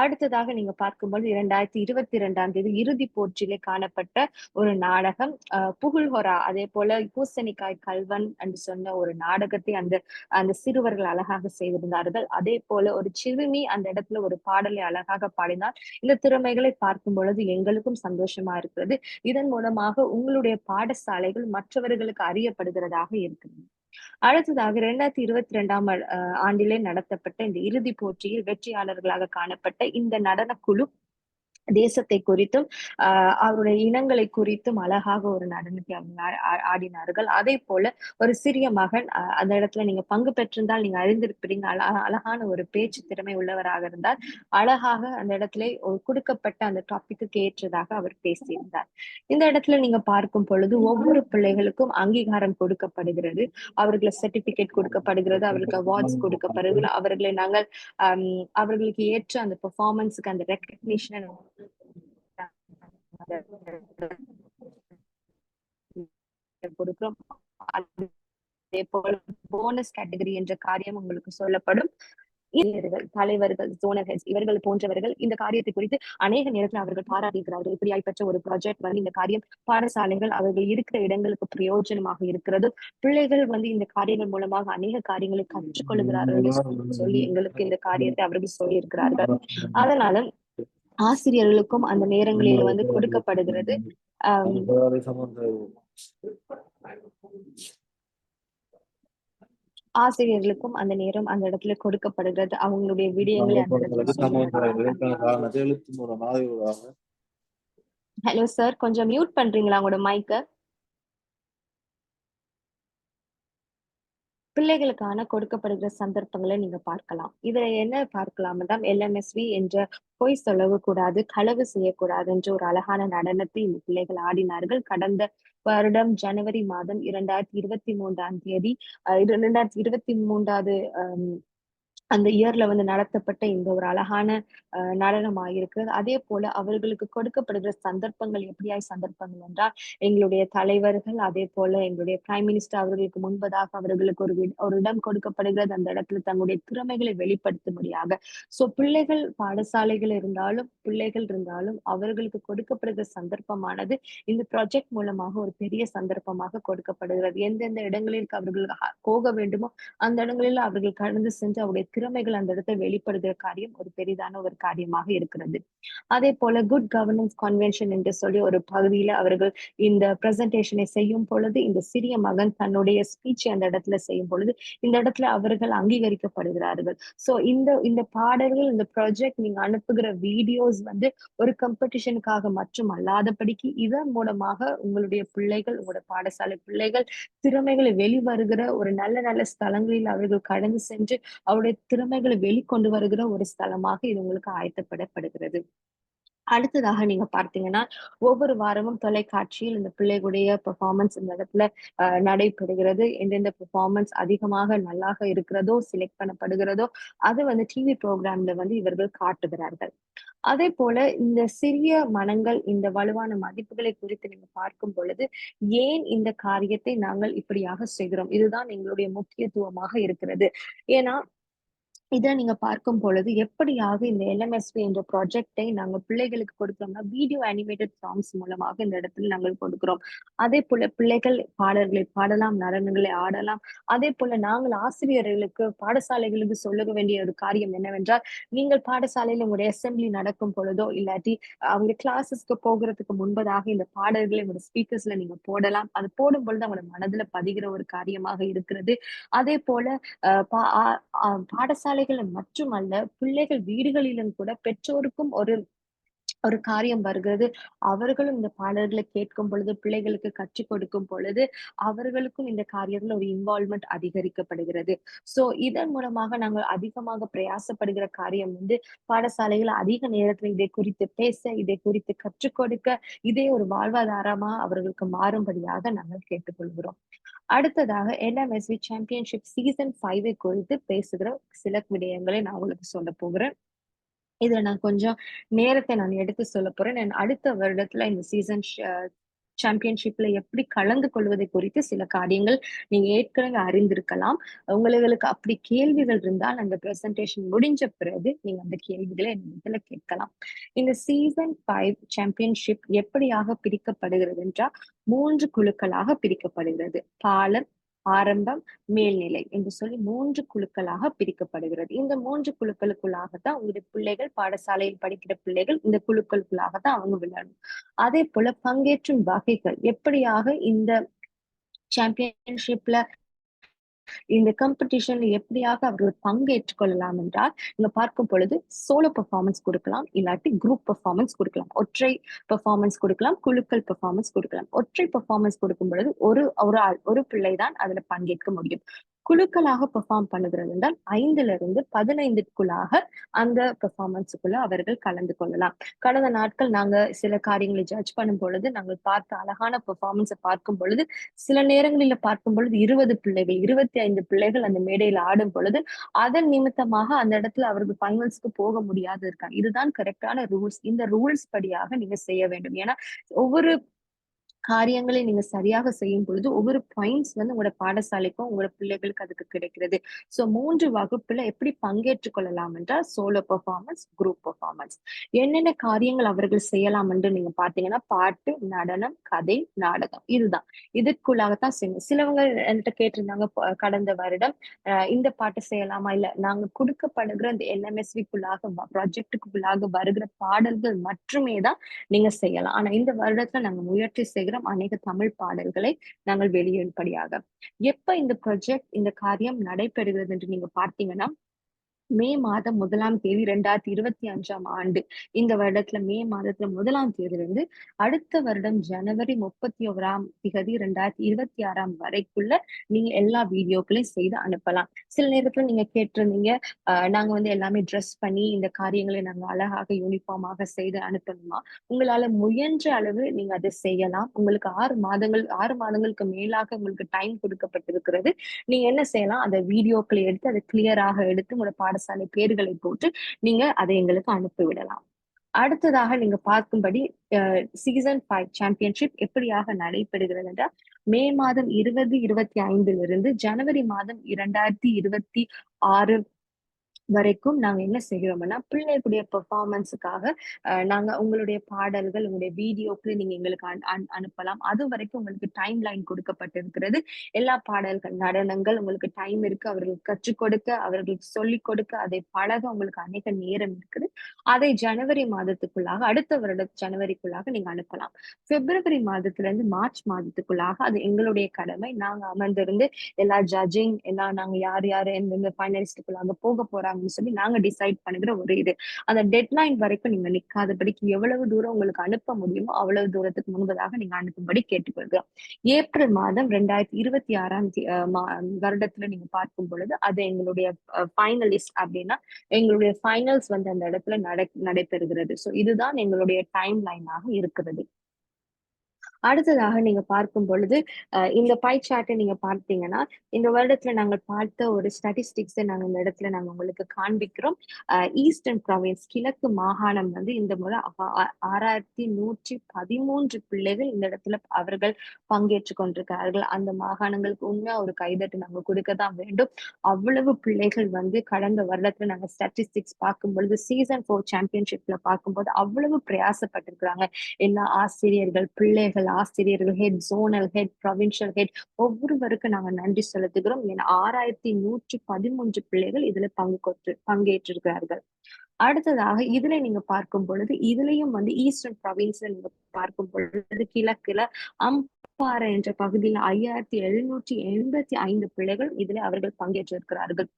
Speaker 3: அடுத்ததாக நீங்க பார்க்கும்போது 2022ஆம் தேதி இறுதிப் போட்டியிலே காணப்பட்ட ஒரு நாடகம் புகழ்ஹொரா, அதே போல பூசணிக்காய் கல்வன் என்று சொன்ன ஒரு நாடகத்தை அந்த அந்த சிறுவர்கள் அழகாக செய்திருந்தார்கள். அதே போல ஒரு சிறுமி அந்த இடத்துல ஒரு பாடலை அழகாக பாடினார். இந்த திறமைகளை பார்க்கும் பொழுது எங்களுக்கும் சந்தோஷமா இருக்கிறது. இதன் மூலமாக உங்களுடைய பாடசாலைகள் மற்றவர்களுக்கு அறியப்படுகிறதாக இருக்கிறது. அடுத்ததாக 2022ஆம் ஆண்டிலே நடத்தப்பட்ட இந்த இறுதிப் போட்டியில் வெற்றியாளர்களாக காணப்பட்ட இந்த நடனக் குழு தேசத்தை குறித்தும் அவருடைய இனங்களை குறித்தும் அழகாக ஒரு நடனத்தை அவங்க ஆடினார்கள். அதே போல ஒரு சிறிய மகன் அந்த இடத்துல நீங்க பங்கு பெற்றிருந்தால் நீங்க அறிந்திருப்பீங்க. அழகான ஒரு பேச்சு திறமை உள்ளவராக இருந்தால் அழகாக அந்த இடத்துல கொடுக்கப்பட்ட அந்த டாபிக்கு ஏற்றதாக அவர் பேசியிருந்தார். இந்த இடத்துல நீங்க பார்க்கும் பொழுது ஒவ்வொரு பிள்ளைகளுக்கும் அங்கீகாரம் கொடுக்கப்படுகிறது. அவர்களுக்கு சர்டிபிகேட் கொடுக்கப்படுகிறது, அவர்களுக்கு அவார்ட்ஸ் கொடுக்கப்படுகிறது. அவர்களை நாங்கள் அவர்களுக்கு ஏற்ற அந்த பெர்ஃபார்மன்ஸுக்கு அந்த ரெக்கக்னிஷன் கொடுக்கிறோம். அதே போல போனஸ் கேட்டகரி என்ற காரியம் உங்களுக்கு சொல்லப்படும். தலைவர்கள், ஜோனல் ஹெட்ஸ் இவர்கள் போன்றவர்கள் இந்த காரியத்தை குறித்து அநேக நேரத்தில் அவர்கள் பாராட்டியிருக்கிறார்கள். இப்படியாய்ப்பட்ட ஒரு ப்ராஜெக்ட் வந்து இந்த காரியம் பாடசாலைகள் அவர்கள் இருக்கிற இடங்களுக்கு பிரயோஜனமாக இருக்கிறது. பிள்ளைகள் வந்து இந்த காரியங்கள் மூலமாக அநேக காரியங்களை கற்றுக்கொள்கிறார்கள் சொல்லி எங்களுக்கு இந்த காரியத்தை அவர்கள் சொல்லி இருக்கிறார்கள். அதனால ஆசிரியர்களுக்கும் அந்த நேரங்களில் வந்து கொடுக்கப்படுகிறது. ஆசிரியர்களுக்கும் அந்த நேரம் அந்த இடத்துல கொடுக்கப்படுகிறது. அவங்களுடைய விடயங்களை அந்த இடத்துல. ஹலோ சார், கொஞ்சம் மியூட் பண்றீங்களா உங்களோட மைக்க? பிள்ளைகளுக்கான கொடுக்கப்படுகிற சந்தர்ப்பங்களை நீங்க பார்க்கலாம். இதுல என்ன பார்க்கலாம் என்றால் LMSV என்ற பொய் சொல்லக்கூடாது, களவு செய்யக்கூடாது என்ற ஒரு அழகான நடனத்தை இந்த பிள்ளைகள் ஆடினார்கள். கடந்த வருடம் ஜனவரி மாதம் 2023ஆம் தேதி 2023வது அந்த இயர்ல வந்து நடத்தப்பட்ட இந்த ஒரு அழகான நடனமாயிருக்கிறது. அதே போல அவர்களுக்கு கொடுக்கப்படுகிற சந்தர்ப்பங்கள் எப்படியாய் சந்தர்ப்பங்கள் என்றால், எங்களுடைய தலைவர்கள், அதே போல எங்களுடைய பிரைம் மினிஸ்டர் அவர்களுக்கு முன்பதாக அவர்களுக்கு ஒரு இடம் கொடுக்கப்படுகிறது. அந்த இடத்துல தங்களுடைய திறமைகளை வெளிப்படுத்தும்படியாக. பிள்ளைகள் பாடசாலைகள் இருந்தாலும், பிள்ளைகள் இருந்தாலும் அவர்களுக்கு கொடுக்கப்படுகிற சந்தர்ப்பமானது இந்த ப்ராஜெக்ட் மூலமாக ஒரு பெரிய சந்தர்ப்பமாக கொடுக்கப்படுகிறது. எந்தெந்த இடங்களில் அவர்கள் போக வேண்டுமோ அந்த இடங்களில் அவர்கள் கடந்து சென்று அவருடைய திறமைகள் அந்த இடத்தை வெளிப்படுகிற காரியம் ஒரு பெரிதான ஒரு காரியமாக இருக்கிறது. அதே போல குட் கவர்னன்ஸ் கன்வென்ஷன் என்று சொல்லி ஒரு பகுதியில அவர்கள் இந்த பிரசன்டேஷனை செய்யும் பொழுது, இந்த சிறிய மகன் தன்னுடைய ஸ்பீச் அந்த இடத்துல செய்யும் பொழுது இந்த இடத்துல அவர்கள் அங்கீகரிக்கப்படுகிறார்கள். இந்த பாடல்கள், இந்த ப்ராஜெக்ட், நீங்க அனுப்புகிற வீடியோஸ் வந்து ஒரு காம்படிஷனுக்காக மற்றும் அல்லாதபடிக்கு இதன் மூலமாக உங்களுடைய பிள்ளைகள், உங்களோட பாடசாலை பிள்ளைகள் திறமைகளை வெளிவருகிற ஒரு நல்ல நல்ல ஸ்தலங்களில் அவர்கள் கடந்து சென்று அவருடைய திறமைகளை வெளிக்கொண்டு வருகிற ஒரு ஸ்தலமாக இது உங்களுக்கு ஆயத்தப்படப்படுகிறது. அடுத்ததாக நீங்க பார்த்தீங்கன்னா, ஒவ்வொரு வாரமும் தொலைக்காட்சியில் இந்த பிள்ளைகளுடைய பெர்ஃபார்மன்ஸ் இந்த இடத்துல நடைபெறுகிறது. எந்தெந்த பெர்ஃபார்மன்ஸ் அதிகமாக நல்லாக இருக்கிறதோ, செலக்ட் பண்ணப்படுகிறதோ, அது வந்து டிவி ப்ரோக்ராம்ல வந்து இவர்கள் காட்டுகிறார்கள். அதே போல இந்த சிறிய மனங்கள், இந்த வலுவான மதிப்புகளை குறித்து நீங்க பார்க்கும் பொழுது, ஏன் இந்த காரியத்தை நாங்கள் இப்படியாக செய்கிறோம்? இதுதான் எங்களுடைய முக்கியத்துவமாக இருக்கிறது. ஏன்னா இத நீங்க பார்க்கும் பொழுது எப்படியாக இந்த எல்எம்எஸ்வி என்ற ப்ராஜெக்ட்டை நாங்க பிள்ளைகளுக்கு கொடுக்கிறோம்னா, வீடியோ அனிமேட்டட் சாங்ஸ் மூலமாக இந்த இடத்துல நாங்கள் கொடுக்கிறோம். அதே போல பிள்ளைகள் பாடல்களை பாடலாம், நடனங்களை ஆடலாம். அதே போல நாங்கள் ஆசிரியர்களுக்கு, பாடசாலைகளுக்கு சொல்ல வேண்டிய ஒரு காரியம் என்னவென்றால், நீங்கள் பாடசாலையில உங்களுடைய அசெம்பிளி நடக்கும் பொழுதோ, இல்லாட்டி அவங்க கிளாஸஸ்க்கு போகிறதுக்கு முன்பதாக இந்த பாடல்களை உங்களோட ஸ்பீக்கர்ஸ்ல நீங்க போடலாம். அது போடும் பொழுது அவங்களோட மனதுல பதிகிற ஒரு காரியமாக இருக்கிறது. அதே போல பாடசாலைகள் மட்டுமல்ல, பிள்ளைகள் வீடுகளிலும் கூட பெற்றோருக்கும் ஒரு ஒரு காரியம் வருகிறது. அவர்களும் இந்த பாடல்களை கேட்கும் பொழுது, பிள்ளைகளுக்கு கற்றுக் கொடுக்கும் பொழுது, அவர்களுக்கும் இந்த காரியத்துல ஒரு இன்வால்வ்மென்ட் அதிகரிக்கப்படுகிறது. இதன் மூலமாக நாங்கள் அதிகமாக பிரயாசப்படுகிற காரியம் வந்து, பாடசாலைகள் அதிக நேரத்துல இதை குறித்து பேச, இதை குறித்து கற்றுக் கொடுக்க, இதே ஒரு வாழ்வாதாரமா அவர்களுக்கு மாறும்படியாக நாங்கள் கேட்டுக்கொள்கிறோம். அடுத்ததாக என்எம்எஸ்வி சாம்பியன்ஷிப் சீசன் 5 குறித்து பேசுகிற சில விடயங்களை நான் உங்களுக்கு சொல்லப் போகிறேன். இதுல நான் கொஞ்சம் நேரத்தை நான் எடுத்து சொல்லப் போறேன். நான் அடுத்த வருடத்துல இந்த சீசன் சாம்பியன்ஷிப்ல எப்படி கலந்து கொள்வதை குறித்து சில காரியங்கள் நீங்க ஏற்கனவே அறிந்திருக்கலாம். உங்களுக்கு அப்படி கேள்விகள் இருந்தால் அந்த பிரசன்டேஷன் முடிஞ்ச பிறகு நீங்க அந்த கேள்விகளை என்னிடத்துல கேட்கலாம். இந்த சீசன் 5 சாம்பியன்ஷிப் எப்படியாக பிரிக்கப்படுகிறது என்றால் 3 குழுக்களாக பிரிக்கப்படுகிறது. பாலம், ஆரம்பம், மேல்நிலை என்று சொல்லி 3 குழுக்களாக பிரிக்கப்படுகிறது. இந்த 3 குழுக்களுக்குள்ளாகத்தான் உங்களுடைய பிள்ளைகள், பாடசாலையில் படிக்கிற பிள்ளைகள் இந்த குழுக்களுக்குள்ளாகத்தான் அவங்க விளையாடணும். அதே போல பங்கேற்றும் வகைகள் எப்படியாக இந்த சாம்பியன்ஷிப்ல, இந்த காம்படிஷன்ல எப்படியாக அவர்கள் பங்கேற்றுக் கொள்ளலாம் என்றால், நீங்க பார்க்கும் பொழுது சோலோ பெர்ஃபார்மன்ஸ் கொடுக்கலாம், இல்லாட்டி குரூப் பெர்ஃபார்மன்ஸ் கொடுக்கலாம். ஒற்றை பெர்ஃபார்மன்ஸ் கொடுக்கலாம், குழுக்கள் பெர்ஃபார்மன்ஸ் கொடுக்கலாம். ஒற்றை பெர்ஃபார்மன்ஸ் கொடுக்கும் பொழுது ஒரு பிள்ளை தான் அதுல பங்கேற்க முடியும். குழுக்களாக பெர்ஃபார்ம் பண்ணுகிறது என்றால் 5லிருந்து 15க்குள்ளாக அந்த பெர்ஃபார்மன்ஸுக்குள்ள அவர்கள் கலந்து கொள்ளலாம். கடந்த நாட்கள் நாங்க சில காரியங்களை ஜட்ஜ் பண்ணும் பொழுது, நாங்கள் பார்த்த அழகான பெர்ஃபார்மன்ஸை பார்க்கும் பொழுது, சில நேரங்களில பார்க்கும் பொழுது 20 பிள்ளைகள், 25 பிள்ளைகள் அந்த மேடையில ஆடும் பொழுது, அதன் நிமித்தமாக அந்த இடத்துல அவர்கள் ஃபைனல்ஸ்க்கு போக முடியாது இருக்காங்க. இதுதான் கரெக்டான ரூல்ஸ். இந்த ரூல்ஸ் படியாக நீங்க செய்ய வேண்டும். ஏன்னா ஒவ்வொரு காரியங்களை நீங்க சரியாக செய்யும் பொழுது ஒவ்வொரு பாயிண்ட்ஸ் வந்து உங்களோட பாடசாலைக்கும் உங்களோட பிள்ளைகளுக்கு அதுக்கு கிடைக்கிறது. 3 வகுப்புல எப்படி பங்கேற்றுக் கொள்ளலாம் என்றால் சோலோ பெர்ஃபார்மன்ஸ், குரூப் பெர்ஃபார்மன்ஸ். என்னென்ன காரியங்கள் அவர்கள் செய்யலாம் என்று நீங்க பாத்தீங்கன்னா, பாட்டு, நடனம், கதை, நாடகம். இதுதான் இதுக்குள்ளாகத்தான் செய்யணும். சிலவங்க என்கிட்ட கேட்டிருந்தாங்க கடந்த வருடம் இந்த பாட்டு செய்யலாமா? இல்ல, நாங்க கொடுக்கப்படுகிற இந்த எல்எம்எஸ்விக்குள்ளாக ப்ராஜெக்டுக்குள்ளாக வருகிற பாடல்கள் மட்டுமே தான் நீங்க செய்யலாம். ஆனா இந்த வருடத்துல நாங்க முயற்சி செய்கிறோம் அநேக தமிழ் பாடல்களை நாங்கள் வெளியிடும்படியாக. எப்ப இந்த ப்ராஜெக்ட், இந்த காரியம் நடைபெறுகிறது என்று நீங்க பார்த்தீங்கன்னா, மே மாதம் 1ஆம் தேதி 2025ஆம் ஆண்டு, இந்த வருடத்துல மே மாதத்துல 1ஆம் தேதியிலிருந்து அடுத்த வருடம் ஜனவரி 31ஆம் தேதி 2026ஆம் வரைக்குள்ள நீங்க எல்லா வீடியோக்களையும் செய்து அனுப்பலாம். சில நேரத்துல நீங்க கேட்டிருந்தீங்க, நாங்க வந்து எல்லாமே ட்ரெஸ் பண்ணி இந்த காரியங்களை நாங்க அழகாக யூனிஃபார்மாக செய்து அனுப்பணுமா? உங்களால முயன்ற அளவு நீங்க அதை செய்யலாம். உங்களுக்கு 6 மாதங்களுக்கு மேலாக உங்களுக்கு டைம் கொடுக்கப்பட்டிருக்கிறது. நீங்க என்ன செய்யலாம், அந்த வீடியோக்களை எடுத்து அதை கிளியராக எடுத்து உங்களோட பாடசாலை பேர்களை போட்டு நீங்க அதை எங்களுக்கு அனுப்பிவிடலாம். அடுத்ததாக நீங்க பார்க்கும்படி சீசன் 5 சாம்பியன்ஷிப் எப்படியாக நடைபெறுகிறது என்றால் மே மாதம் 2025 ஜனவரி மாதம் 2026 வரைக்கும் நாங்க என்ன செய்கிறோம்னா பிள்ளைகளுடைய பெர்ஃபார்மன்ஸுக்காக நாங்க உங்களுடைய பாடல்கள் உங்களுடைய வீடியோக்கு நீங்க எங்களுக்கு அனுப்பலாம். அது வரைக்கும் உங்களுக்கு டைம் லைன் கொடுக்கப்பட்டிருக்கிறது. எல்லா பாடல்கள் நடனங்கள் உங்களுக்கு டைம் இருக்கு, அவர்களுக்கு கற்றுக் கொடுக்க, அவர்களுக்கு சொல்லிக் கொடுக்க, அதை பழக உங்களுக்கு அநேக நேரம் இருக்குது. அதை ஜனவரி மாதத்துக்குள்ளாக அடுத்த வருட ஜனவரிக்குள்ளாக நீங்க அனுப்பலாம். பிப்ரவரி மாதத்துல இருந்து மார்ச் மாதத்துக்குள்ளாக அது எங்களுடைய கடமை. நாங்க அமர்ந்திருந்து எல்லா ஜட்ஜிங் எல்லாம் நாங்க யார் யார் எந்தெந்த ஃபைனலிஸ்டுக்குள்ளாக போக போறாங்கன்னு சொல்லி நாங்க டிசைட் பண்ணுகிற ஒரு இது. அந்த டெட்லைன் வரைக்கும் நீங்க நிக்காதபடிக்கு எவ்வளவு தூரம் உங்களுக்கு அனுப்ப முடியுமோ அவ்வளவு தூரத்துக்கு முன்பதாக நீங்க அனுப்பும்படி கேட்டுக்கொள்கிறோம். ஏப்ரல் மாதம் 2026 வருடத்துல நீங்க பார்க்கும் பொழுது அது எங்களுடைய ஃபைனலிஸ்ட் அப்படின்னா எங்களுடைய ஃபைனல்ஸ் வந்து அந்த இடத்துல நடைபெறுகிறது. சோ இதுதான் எங்களுடைய டைம் லைனாக இருக்கிறது. அடுத்ததாக நீங்க பார்க்கும் பொழுது இந்த பை சார்ட்டை நீங்க பார்த்தீங்கன்னா இந்த வருடத்துல நாங்கள் பார்த்த ஒரு ஸ்டாட்டிஸ்டிக்ஸை நாங்க இந்த இடத்துல நாங்க உங்களுக்கு காண்பிக்கிறோம். ஈஸ்டர்ன் ப்ராவின்ஸ் கிழக்கு மாகாணம் வந்து இந்த முறை 6113 பிள்ளைகள் இந்த இடத்துல அவர்கள் பங்கேற்று கொண்டிருக்கிறார்கள். அந்த மாகாணங்களுக்கு உண்மையா ஒரு கைதட்டு நாங்க கொடுக்கதான் வேண்டும். அவ்வளவு பிள்ளைகள் வந்து கடந்த வருடத்துல நாங்க ஸ்டாட்டிஸ்டிக்ஸ் பார்க்கும் பொழுது சீசன் 4 சாம்பியன்ஷிப்ல பார்க்கும்போது அவ்வளவு பிரயாசப்பட்டிருக்கிறாங்க. எல்லா ஆசிரியர்கள், பிள்ளைகள், ஆசிரியர்கள், head, zonal head, provincial head ஒவ்வொருவருக்கும் நாங்க நன்றி செலுத்துகிறோம். ஏன்னா 6113 பிள்ளைகள் இதுல பங்கேற்றிருக்கிறார்கள். அடுத்ததாக இதுல நீங்க பார்க்கும் பொழுது இதுலயும் வந்து ஈஸ்டர்ன் ப்ராவின்ஸ்ல நீங்க பார்க்கும் பொழுது கிழக்குல அம்பாறை என்ற பகுதியில் 5785 பிள்ளைகள் இதுல அவர்கள் பங்கேற்றிருக்கிறார்கள்.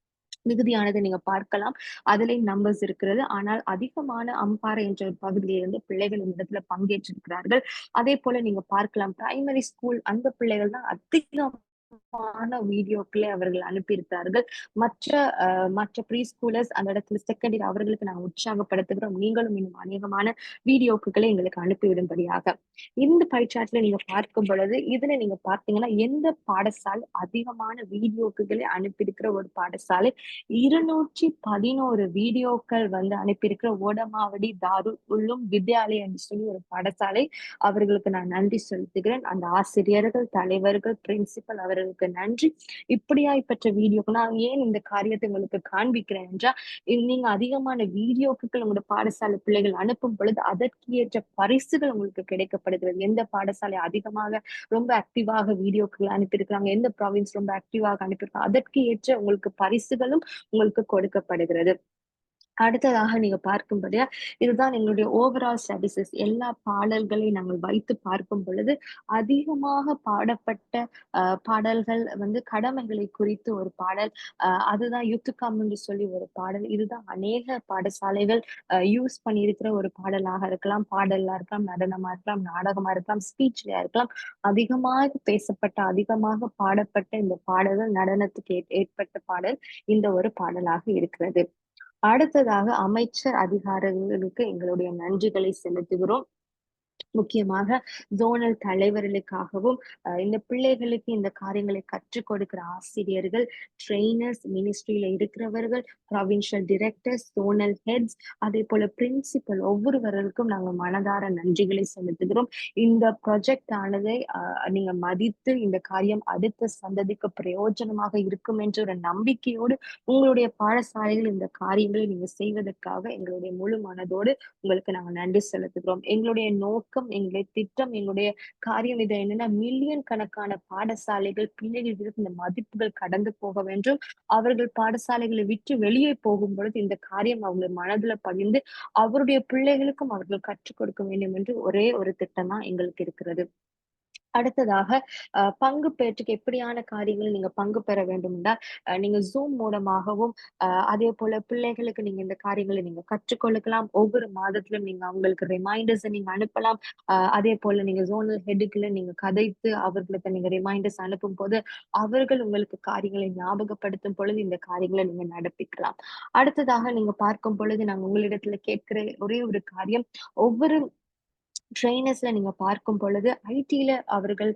Speaker 3: மிகுதியானதை நீங்க பார்க்கலாம். அதுலயும் நம்பர்ஸ் இருக்கிறது. ஆனால் அதிகமான அம்பாறை என்ற பகுதியிலிருந்து பிள்ளைகள் இந்த இடத்துல பங்கேற்றிருக்கிறார்கள். அதே போல நீங்க பார்க்கலாம் பிரைமரி ஸ்கூல் அந்த பிள்ளைகள் தான் அதிகமான வீடியோக்களை அவர்கள் அனுப்பியிருக்கிறார்கள். மற்ற ப்ரீ ஸ்கூலர்ஸ் அந்த இடத்துல செகண்டரி அவர்களுக்கு நாங்கள் உற்சாகப்படுத்துகிறோம். நீங்களும் இன்னும் அநேகமான வீடியோக்களை எங்களுக்கு அனுப்பிவிடும்படியாக. இந்த பைச்சார்ட்ல நீங்க பார்க்கும் பொழுது இதுல நீங்க பார்த்தீங்கன்னா எந்த பாடசாலை அதிகமான வீடியோக்களை அனுப்பியிருக்கிற ஒரு பாடசாலை 211 வீடியோக்கள் வந்து அனுப்பியிருக்கிற ஓடமாவடி தாருல் உலும் வித்யாலயா என்று சொல்லி ஒரு பாடசாலை. அவர்களுக்கு நான் நன்றி செலுத்துகிறேன். அந்த ஆசிரியர்கள், தலைவர்கள், பிரின்சிபல் அவர்களுக்கு நன்றி. இப்படியாய்ப்பட்ட வீடியோக்கள் நான் ஏன் இந்த காரியத்தை உங்களுக்கு காண்பிக்கிறேன் என்றால் நீங்க அதிகமான வீடியோக்கள் உங்களோட பாடசாலை பிள்ளைகள் அனுப்பும் பொழுது அதற்கு ஏற்ற பரிசுகள் உங்களுக்கு கிடைக்கப்படுகிறது. எந்த பாடசாலை அதிகமாக ரொம்ப ஆக்டிவாக வீடியோக்கள் அனுப்பியிருக்கிறாங்க, எந்த ப்ராவின்ஸ் ரொம்ப ஆக்டிவாக அனுப்பியிருக்காங்க, அதற்கு ஏற்ற உங்களுக்கு பரிசுகளும் உங்களுக்கு கொடுக்கப்படுகிறது. அடுத்ததாக நீங்க பார்க்கும்படியா இதுதான் எங்களுடைய ஓவரால் ஸ்டாட்டிஸ்டிக்ஸ். எல்லா பாடல்களையும் நாங்கள் வைத்து பார்க்கும் பொழுது அதிகமாக பாடப்பட்ட பாடல்கள் வந்து கடமைகளை குறித்து ஒரு பாடல், அதுதான் யுத்துக்கம் என்று சொல்லி ஒரு பாடல். இதுதான் அநேக பாடசாலைகள் யூஸ் பண்ணியிருக்கிற ஒரு பாடலாக இருக்கலாம், பாடலா இருக்கலாம், நடனமா இருக்கலாம், நாடகமா இருக்கலாம், ஸ்பீச்லயா இருக்கலாம். அதிகமாக பேசப்பட்ட, அதிகமாக பாடப்பட்ட இந்த பாடல்கள் நடனத்துக்கு ஏற்பட்ட பாடல் இந்த ஒரு பாடலாக இருக்கிறது. அடுத்ததாக அமைச்சர் அதிகாரிகளுக்கு எங்களுடைய நன்றிகளை செலுத்துகிறோம். முக்கியமாக ஜோனல் தலைவர்களுக்காகவும் இந்த பிள்ளைகளுக்கு இந்த காரியங்களை கற்றுக் கொடுக்கிற ஆசிரியர்கள், ட்ரெயினர்ஸ், மினிஸ்ட்ரியில இருக்கிறவர்கள், ப்ரொவின்சியல் டிரெக்டர்ஸ், ஜோனல் ஹெட்ஸ், அதே போல பிரின்சிபல் ஒவ்வொருவருக்கும் நாங்கள் மனதார நன்றிகளை செலுத்துகிறோம். இந்த ப்ராஜெக்ட் ஆனதை நீங்க மதித்து இந்த காரியம் அடுத்த சந்ததிக்கு பிரயோஜனமாக இருக்கும் என்ற ஒரு நம்பிக்கையோடு உங்களுடைய பாடசாலைகள் இந்த காரியங்களை நீங்க செய்வதற்காக எங்களுடைய முழு மனதோடு உங்களுக்கு நாங்கள் நன்றி செலுத்துகிறோம். எங்களுடைய நோக்கம், எங்களுடைய திட்டம், எங்களுடைய காரியம் இது என்னன்னா மில்லியன் கணக்கான பாடசாலைகள் பிள்ளைகளுக்கு இந்த மதிப்புகள் கடந்து போக வேண்டும். அவர்கள் பாடசாலைகளை விட்டு வெளியே போகும் பொழுது இந்த காரியம் அவங்களுடைய மனதுல பதிந்து அவருடைய பிள்ளைகளுக்கும் அவர்கள் கற்றுக் கொடுக்க வேண்டும் என்று ஒரே ஒரு திட்டம் தான் எங்களுக்கு இருக்கிறது. அடுத்ததாக பங்கு பெற்றுக்கு எப்படியான காரியங்கள் நீங்க பங்கு பெற வேண்டும் என்றால் நீங்க ஜூம் மூலமாகவும் அதே போல பிள்ளைகளுக்கு நீங்க இந்த காரியங்களை நீங்க கற்றுக்கொள்ளலாம். ஒவ்வொரு மாதத்திலும் நீங்க அவங்களுக்கு ரிமைண்டர்ஸ் நீங்க அனுப்பலாம். அதே போல நீங்க ஜோனல் ஹெட்டுக்குள்ள நீங்க கதைத்து அவர்களுக்கு நீங்க ரிமைண்டர்ஸ் அனுப்பும் போது அவர்கள் உங்களுக்கு காரியங்களை ஞாபகப்படுத்தும் பொழுது இந்த காரியங்களை நீங்க நடப்பிக்கலாம். அடுத்ததாக நீங்க பார்க்கும் பொழுது நாங்க உங்களிடத்துல கேட்கிற ஒரே ஒரு காரியம், ஒவ்வொரு ட்ரெய்னர்ஸ்ல நீங்க பார்க்கும் பொழுது, ஐடில அவர்கள்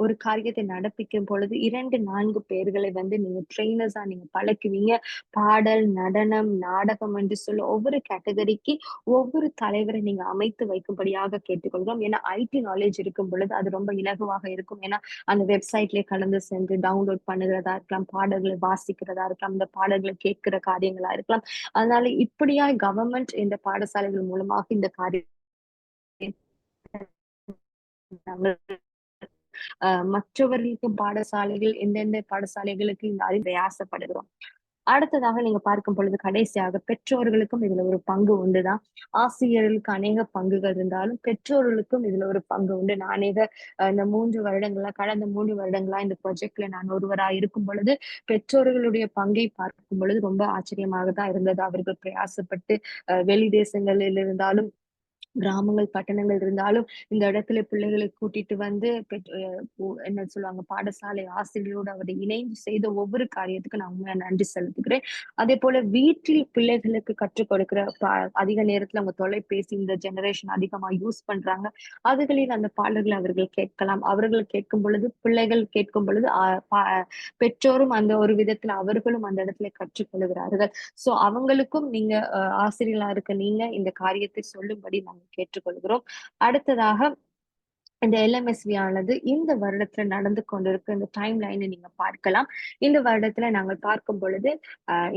Speaker 3: ஒரு காரியத்தை நடப்பிக்கும் பொழுது 2, 4 பேர்களை வந்து நீங்க ட்ரெய்னர்ஸா நீங்க பழக்குவீங்க. பாடல், நடனம், நாடகம் என்று சொல்லி ஒவ்வொரு கேட்டகரிக்கு ஒவ்வொரு தலைவரை நீங்க அமைத்து வைக்கும்படியாக கேட்டுக்கொள்கிறோம். ஏன்னா, ஐடி நாலேட்ஜ் இருக்கும் பொழுது அது ரொம்ப இலகுவாக இருக்கும். ஏன்னா, அந்த வெப்சைட்லயே கடந்து சென்று டவுன்லோட் பண்ணுகிறதா இருக்கலாம், பாடல்களை வாசிக்கிறதா இருக்கலாம், இந்த பாடல்களை கேட்கிற காரியங்களா இருக்கலாம். அதனால இப்படியாய் கவர்ன்மெண்ட் இந்த பாடசாலைகள் மூலமாக இந்த காரியத்தை மற்றவர்களுக்கு பாடசாலைகள் எந்தெந்த பாடசாலைகளுக்கு இந்த அறிவுரை ஆசைப்படுகிறோம். அடுத்ததாக நீங்க பார்க்கும் பொழுது கடைசியாக பெற்றோர்களுக்கும் இதுல ஒரு பங்கு உண்டுதான். ஆசிரியர்களுக்கு அநேக பங்குகள் இருந்தாலும், பெற்றோர்களுக்கும் இதுல ஒரு பங்கு உண்டு. நான் அநேக இந்த 3 வருடங்களா கடந்த 3 வருடங்களா இந்த ப்ராஜெக்ட்ல நான் ஒருவரா இருக்கும் பொழுது, பெற்றோர்களுடைய பங்கை பார்க்கும் பொழுது ரொம்ப ஆச்சரியமாக தான் இருந்தது. அவர்கள் பிரயாசப்பட்டு வெளி தேசங்களில் இருந்தாலும் கிராமங்கள், பட்டணங்கள் இருந்தாலும், இந்த இடத்துல பிள்ளைகளை கூட்டிட்டு வந்து என்ன சொல்லுவாங்க, பாடசாலை ஆசிரியரோடு அவரை இணைந்து செய்த ஒவ்வொரு காரியத்துக்கும் நான் உண்மையா நன்றி செலுத்துகிறேன். அதேபோல வீட்டில் பிள்ளைகளுக்கு கற்றுக் கொடுக்கிற அதிக நேரத்துல அவங்க தொலைபேசி இந்த ஜெனரேஷன் அதிகமா யூஸ் பண்றாங்க. அதுகளில் அந்த பாடல்களை அவர்கள் கேட்கலாம். அவர்கள் கேட்கும் பொழுது, பிள்ளைகள் கேட்கும் பொழுது, பெற்றோரும் அந்த ஒரு விதத்துல அவர்களும் அந்த இடத்துல கற்றுக்கொள்கிறார்கள். சோ அவங்களுக்கும் நீங்க ஆசிரியர்களா இருக்க நீங்க இந்த காரியத்தை சொல்லும்படி நாங்க கேட்டுக்கொள்கிறோம். அடுத்ததாக இந்த எல்எம்எஸ்வி ஆனது இந்த வருடத்துல நடந்து கொண்டிருக்க இந்த டைம் லைனை நீங்க பார்க்கலாம். இந்த வருடத்துல நாங்கள் பார்க்கும் பொழுது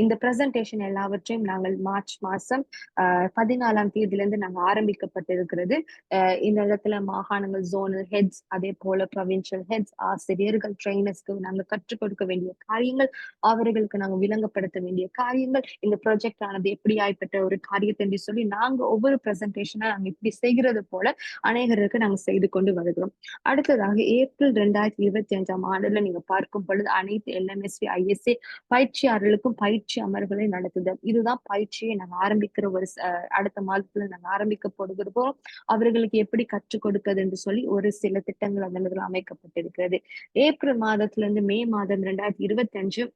Speaker 3: இந்த பிரசன்டேஷன் எல்லாவற்றையும் நாங்கள் மார்ச் மாசம் 14ஆம் தேதியிலிருந்து நாங்க ஆரம்பிக்கப்பட்டிருக்கிறது. இந்த இடத்துல மாகாணங்கள், ஜோனல் ஹெட்ஸ், அதே போல ப்ரொவின்சியல் ஹெட்ஸ், ஆசிரியர்கள், ட்ரெயினர்ஸ்க்கு நாங்க கற்றுக் கொடுக்க வேண்டிய காரியங்கள், அவர்களுக்கு நாங்க விளங்கப்படுத்த வேண்டிய காரியங்கள், இந்த ப்ராஜெக்ட் ஆனது எப்படி ஆய்ப்பட்ட ஒரு காரியத்தை என்று சொல்லி நாங்க ஒவ்வொரு பிரசன்டேஷனா நாங்க இப்படி செய்கிறது போல அநேகருக்கு நாங்க செய்து கொண்டு வருகிறோம். அடுத்ததாக ஏப்ரல் 2025ஆம் ஆண்டுல நீங்க பார்க்கும் பொழுது அனைத்து எல்எம்எஸ்வி, ஐஎஸ்ஏ பயிற்சியாளர்களுக்கும் பயிற்சி அமர்வுகளை நடத்துதல். இதுதான் பயிற்சியை நாங்க ஆரம்பிக்கிற ஒரு அடுத்த மாதத்துல நாங்க ஆரம்பிக்க போடுகிறோம். அவர்களுக்கு எப்படி கற்றுக் கொடுக்கிறது என்று சொல்லி ஒரு சில திட்டங்கள் அந்த இடத்துல அமைக்கப்பட்டிருக்கிறது. ஏப்ரல் மாதத்துல இருந்து மே மாதம் 2025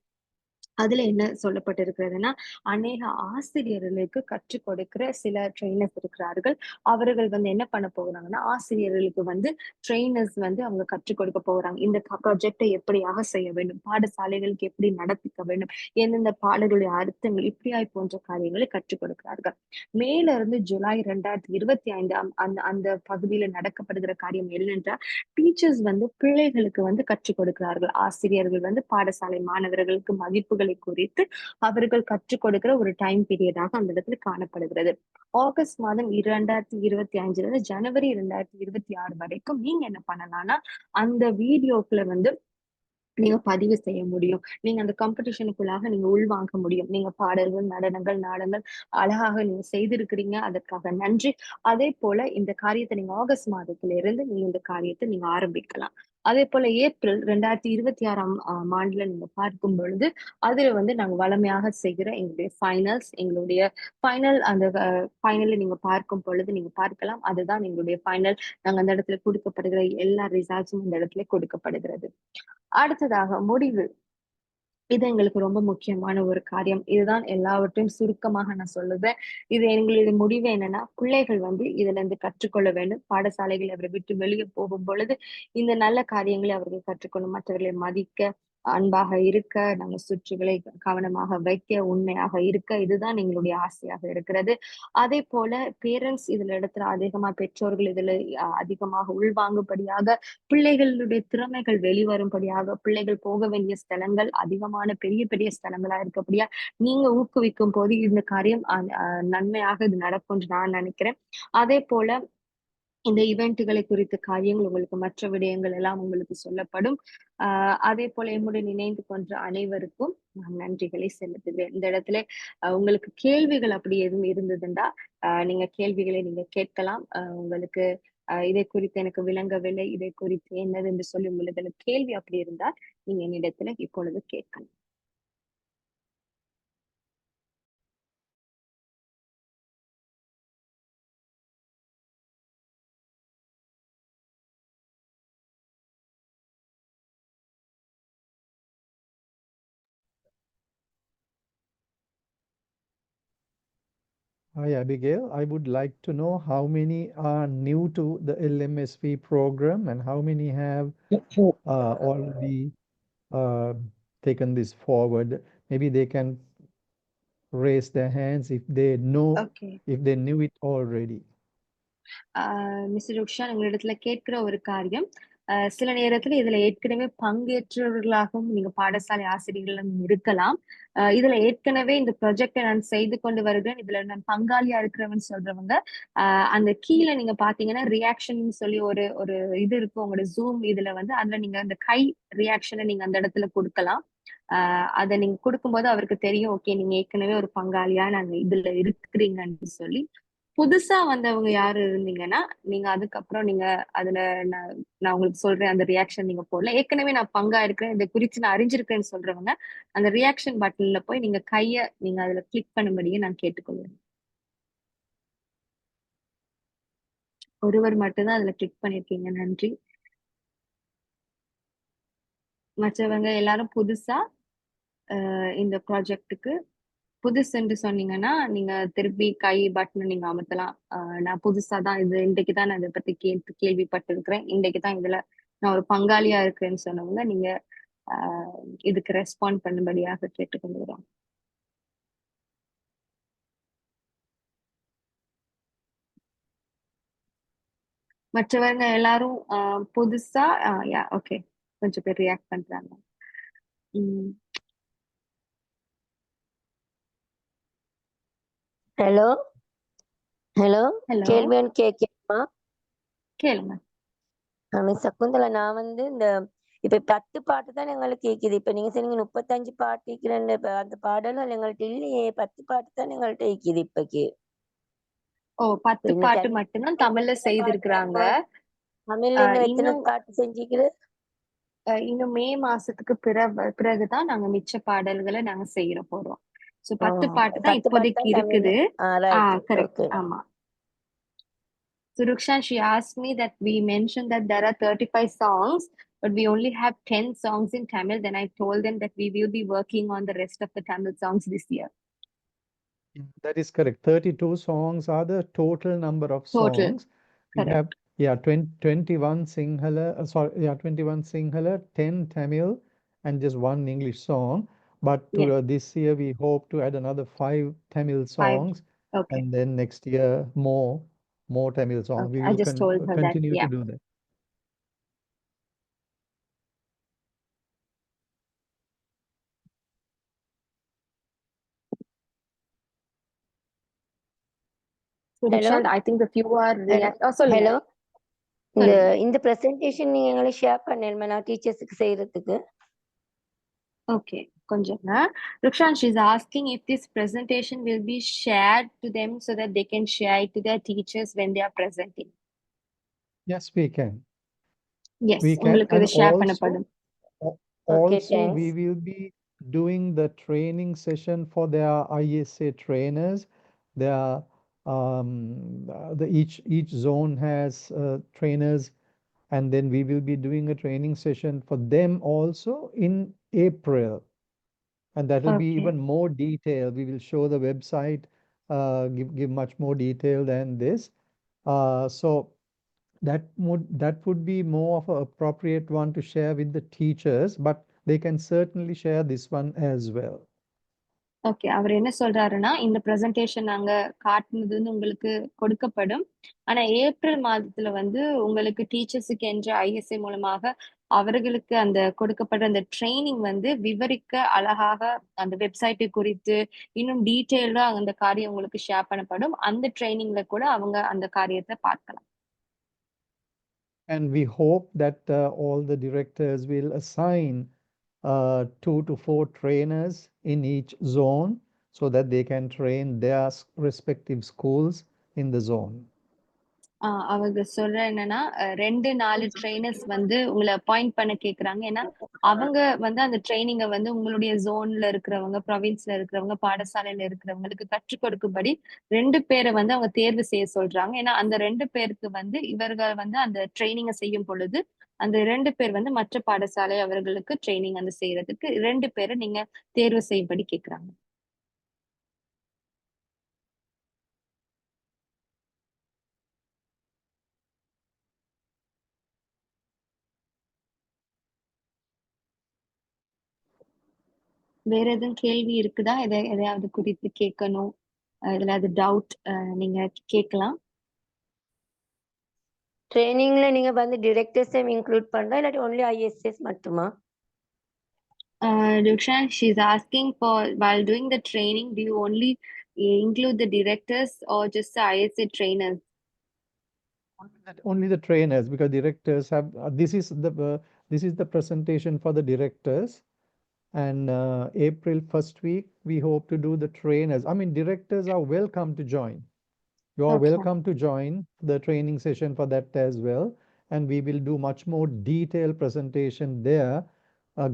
Speaker 3: அதுல என்ன சொல்லப்பட்டிருக்கிறதுன்னா, அநேக ஆசிரியர்களுக்கு கற்றுக் கொடுக்கிற சில ட்ரெய்னர்ஸ் இருக்கிறார்கள். அவர்கள் வந்து என்ன பண்ண போகிறாங்கன்னா, ஆசிரியர்களுக்கு வந்து ட்ரெய்னர்ஸ் வந்து அவங்க கற்றுக் கொடுக்க போறாங்க. இந்த ப்ராஜெக்ட்டை எப்படியாக செய்ய வேண்டும், பாடசாலைகளுக்கு எப்படி நடப்பிக்க வேண்டும், எந்தெந்த பாடங்களுடைய அர்த்தங்கள், இப்படியாய் போன்ற காரியங்களை கற்றுக் கொடுக்கிறார்கள். மேல இருந்து ஜூலை 2025 அந்த அந்த பகுதியில நடக்கப்படுகிற காரியம் என்னென்றால், டீச்சர்ஸ் வந்து பிள்ளைகளுக்கு வந்து கற்றுக் கொடுக்கிறார்கள். ஆசிரியர்கள் வந்து பாடசாலை மாணவர்களுக்கு மதிப்புகளை குறித்து அவர்கள் கற்றுக் கொடுக்கிற ஒரு டைம் பீரியடாக அந்த இடத்துல காணப்படுகிறது. ஆகஸ்ட் மாதம் 2025 இருந்து ஜனவரி 2026 வரைக்கும் நீங்க என்ன பண்ணலாம்னா, அந்த வீடியோக்களை வந்து நீங்க பதிவு செய்ய முடியும். நீங்க அந்த காம்படிஷனுக்குள்ளாக நீங்க உள்வாங்க முடியும். நீங்க பாடல்கள், நடனங்கள், நாடகங்கள் அழகாக நீங்க செய்திருக்கிறீங்க. அதற்காக நன்றி. அதேபோல இந்த காரியத்த நீங்க ஆகஸ்ட் மாதத்துல இருந்து நீங்க இந்த காரியத்த நீங்க ஆரம்பிக்கலாம். அதேபோல ஏப்ரல் 2026ஆம் ஆண்டுல நீங்க பார்க்கும் பொழுது, அதுல வந்து நாங்க வழமையாக செய்கிற எங்களுடைய ஃபைனல்ஸ், எங்களுடைய ஃபைனல் அந்த ஃபைனல நீங்க பார்க்கும் பொழுது நீங்க பார்க்கலாம். அதுதான் எங்களுடைய ஃபைனல். நாங்க அந்த இடத்துல குடுக்கப்படுகிற எல்லா ரிசல்ட்ஸும் இந்த இடத்துல கொடுக்கப்படுகிறது. அடுத்ததாக முடிவு. இது எங்களுக்கு ரொம்ப முக்கியமான ஒரு காரியம். இதுதான் எல்லாவற்றையும் சுருக்கமாக நான் சொல்லுவேன். இது எங்களுடைய முடிவு என்னன்னா, பிள்ளைகள் வந்து இதிலிருந்து கற்றுக்கொள்ள வேண்டும். பாடசாலைகளை அவரை விட்டு வெளியே போகும்பொழுது, இந்த நல்ல காரியங்களை அவர்கள் கற்றுக்கொள்ளும். மற்றவர்களை மதிக்க, அன்பாக இருக்க, நம்ம சுற்றுகளை கவனமாக வைக்க, உண்மையாக இருக்க, இதுதான் எங்களுடைய ஆசையாக இருக்கிறது. அதேபோல பேரண்ட்ஸ் இதுல இடத்துல அதிகமா பெற்றோர்கள் இதுல அதிகமாக உள்வாங்கும்படியாக, பிள்ளைகளுடைய திறமைகள் வெளிவரும்படியாக, பிள்ளைகள் போக வேண்டிய ஸ்தலங்கள் அதிகமான பெரிய பெரிய ஸ்தலங்களா இருக்கப்படியா நீங்க ஊக்குவிக்கும் போது இந்த காரியம் நன்மையாக இது நடக்கும் என்று நான் நினைக்கிறேன். அதே போல இந்த ஈவென்ட்களை குறித்த காரியங்கள் உங்களுக்கு மற்ற விடயங்கள் எல்லாம் உங்களுக்கு சொல்லப்படும். அதே போல என்னுடன் இணைந்து கொண்ட அனைவருக்கும் நான் நன்றிகளை செலுத்துகிறேன். இந்த இடத்துல உங்களுக்கு கேள்விகள் அப்படி எதுவும் இருந்ததுண்டா நீங்க கேள்விகளை நீங்க கேட்கலாம். உங்களுக்கு இதை குறித்து எனக்கு விளங்கவில்லை, இதை குறித்து என்னது என்று சொல்லி உங்களுக்கு கேள்வி அப்படி இருந்தால் நீங்க என்னிடத்துல இப்பொழுது கேட்கலாம்.
Speaker 2: Hi, Abigail. I would like to know how many are new to the LMSP program and how many have already uh, taken this forward. Maybe they can raise their hands if they know,
Speaker 3: Okay.
Speaker 2: if they knew it already.
Speaker 3: Mister Rukshan உங்களிடத்துல கேட்கிற ஒரு காரியம், சில நேரத்துல இதுல ஏற்கனவே பங்கேற்றவர்களாகவும் நீங்க பாடசாலை ஆசிரியர்களும் இருக்கலாம். இதுல ஏற்கனவே இந்த ப்ராஜெக்டை நான் செய்து கொண்டு வருகிறேன், இதுல நான் பங்காளியா இருக்கிறவன் சொல்றவங்க, அந்த கீழே நீங்க பாத்தீங்கன்னா ரியாக்ஷன் சொல்லி ஒரு ஒரு இது இருக்கும் உங்களோட ஜூம் இதுல வந்து, அதுல நீங்க அந்த கை ரியாக்ஷனை நீங்க அந்த இடத்துல கொடுக்கலாம். அதை நீங்க கொடுக்கும்போது அவருக்கு தெரியும், ஓகே நீங்க ஏற்கனவே ஒரு பங்காளியா நாங்க இதுல இருக்கிறீங்கன்னு சொல்லி. புதுசா வந்தவங்க யாரு இருந்தீங்கன்னா, நீங்க அதுக்கப்புறம் நீங்க அதுல நான் உங்களுக்கு சொல்றேன் அந்த ரியாக்ஷன் நீங்க போடல. ஏற்கனவே நான் பங்கா இருக்கிறேன், இதை குறிச்சு நான் அறிஞ்சிருக்கேன்னு சொல்றவங்க, அந்த ரியாக்ஷன் பட்டன்ல போய் நீங்க கைய நீங்க அதுல கிளிக் பண்ணும்படியே நான் கேட்டுக்கொள்வேன். ஒருவர் மட்டும்தான் அதுல கிளிக் பண்ணிருக்கீங்க, நன்றி. மற்றவங்க எல்லாரும் புதுசா இந்த ப்ராஜெக்டுக்கு புதுசுன்னு சொன்னீங்கன்னா நீங்க திருப்பி கை பட்டன் நீங்க அமுத்தலாம். நான் புதுசா தான் இது இன்றைக்கு தான் நான் இதை பத்தி கேள்விப்பட்டிருக்கிறேன், இன்றைக்கு தான் இதுல நான் ஒரு பங்காளியா இருக்கிறேன்னு சொன்னவங்க நீங்க இதுக்கு ரெஸ்பாண்ட் பண்ணும்படியாக கேட்டுக்கொள்கிறோம். மற்றவங்க எல்லாரும் புதுசா ஓகே கொஞ்சம் பேர் ரியாக்ட் பண்றாங்க.
Speaker 4: ஹலோ ஹலோ
Speaker 3: ஹலோ
Speaker 4: கேள்வின்னு கேட்கணுமா?
Speaker 3: கேளுங்க.
Speaker 4: மிஸ் சகுந்தலா, நான் வந்து இந்த இப்ப 10 பாட்டு தான் எங்களுக்கு கேக்குது. இப்ப நீங்க சொன்னீங்க 35 பாட்டு கேட்கிறேன்னு, அந்த பாடலும் எங்கள்கிட்ட இல்லையே, 10 பாட்டு தான் எங்கள்கிட்ட கேக்குது இப்பக்கு.
Speaker 3: ஓ 10 பாட்டு மட்டும்தான் தமிழ்ல செய்திருக்கிறாங்க.
Speaker 4: தமிழ்ல இன்னும் எத்தனை பாட்டு செஞ்சுக்குது?
Speaker 3: இன்னும் மே மாசத்துக்கு பிறகுதான் நாங்க மிச்ச பாடல்களை நாங்க செய்யற போறோம். சோ 10 பாட்டு தான் இப்போதைக்கு இருக்குது. கரெக்ட், ஆமா. So Rukshan, she asked me that we mentioned that there are 35 songs, but we only have 10 songs in Tamil. Then I told them that we will be working on the rest of the Tamil songs this year.
Speaker 2: That is correct. 32 songs are the total number of
Speaker 3: Total.
Speaker 2: songs.
Speaker 3: Correct.
Speaker 2: We have 21 Sinhala, 21 Sinhala, 10 Tamil, and just one English song. But this year we hope to add another 5 Tamil songs.
Speaker 3: 5. Okay.
Speaker 2: And then next year more Tamil songs.
Speaker 3: Okay.
Speaker 2: We
Speaker 3: I
Speaker 2: will
Speaker 3: just told her
Speaker 2: continue
Speaker 3: that,
Speaker 2: to do that.
Speaker 3: So Rukshan, I think the few are
Speaker 4: hello, இந்த presentation நீங்க எங்களுக்கு share பண்ணணுமா நான் டீச்சர்ஸ்க்கு செய்யறதுக்கு?
Speaker 3: Okay, konjanga. Rukshan, she's asking if this presentation will be shared to them so that they can share it to their teachers when they are presenting.
Speaker 2: Yes, we can.
Speaker 3: Yes,
Speaker 2: we can. And also we will be doing the training session for their ISA trainers. Each zone has trainers, and then we will be doing a training session for them also in April, and that will be even more detailed. We will show the website, give much more detail than this. So that would be more of an appropriate one to share with the teachers, but they can certainly share this one as well.
Speaker 3: Okay, அவர் என்ன சொல்றாருன்னா, இந்த presentation நாங்க காட்டுனது வந்து உங்களுக்கு கொடுக்கப்படும். ஆனா April மாதத்துல வந்து உங்களுக்கு டீச்சர்ஸுக்கு என்ற ISA மூலமாக அவர்களுக்கு அந்த கொடுக்கப்படுற அந்த ட்ரைனிங் வந்து விவரிக்க அழகாக அந்த வெப்சைட்டை குறித்து இன்னும் டீட்டெயில்டா அந்த காரியம் உங்களுக்கு ஷேர் பண்ணப்படும். அந்த ட்ரைனிங்ல கூட அவங்க அந்த காரியத்தை பார்க்கலாம்.
Speaker 2: And we hope that all the directors will assign 2 to 4 trainers in each zone so that they can train their respective schools in the zone.
Speaker 3: அவங்க சொல்ற என்னன்னா 2-4 ட்ரெயினர்ஸ் வந்து உங்களை அப்பாயிண்ட் பண்ண கேக்குறாங்க. ஏன்னா அவங்க வந்து அந்த ட்ரைனிங்கை வந்து உங்களுடைய ஜோன்ல இருக்கிறவங்க, ப்ரொவின்ஸ்ல இருக்கிறவங்க, பாடசாலையில இருக்கிறவங்களுக்கு கற்றுக் கொடுக்கும்படி 2 பேரை வந்து அவங்க தேர்வு செய்ய சொல்றாங்க. ஏன்னா அந்த 2 பேருக்கு வந்து இவர்கள் வந்து அந்த ட்ரைனிங்கை செய்யும் பொழுது அந்த 2 பேர் வந்து மற்ற பாடசாலை அவர்களுக்கு ட்ரைனிங் அந்த செய்யறதுக்கு 2 பேரை நீங்க தேர்வு செய்யும்படி கேக்குறாங்க. வேற எதுவும் கேள்வி இருக்குதா? எதையாவது குறித்து கேட்கணும், இதுல அது டவுட் நீங்க கேட்கலாம்.
Speaker 4: ட்ரெயினிங்ல நீங்க வந்து டிரெக்டர்ஸையும் இன்க்ளூட் பண்றா இல்லாட்டி ஒன்லி ஐஎஸ்எஸ் மட்டுமா?
Speaker 3: Rukshan, she's asking for while doing the training, do you only include the directors or just the ISA trainers?
Speaker 2: Only the trainers, because directors have this is the presentation for the directors, and April 1st week we hope to do the trainers. I mean, directors are welcome to join. You are
Speaker 3: Okay.
Speaker 2: welcome to join the training session for that as well, and we will do much more detailed presentation there,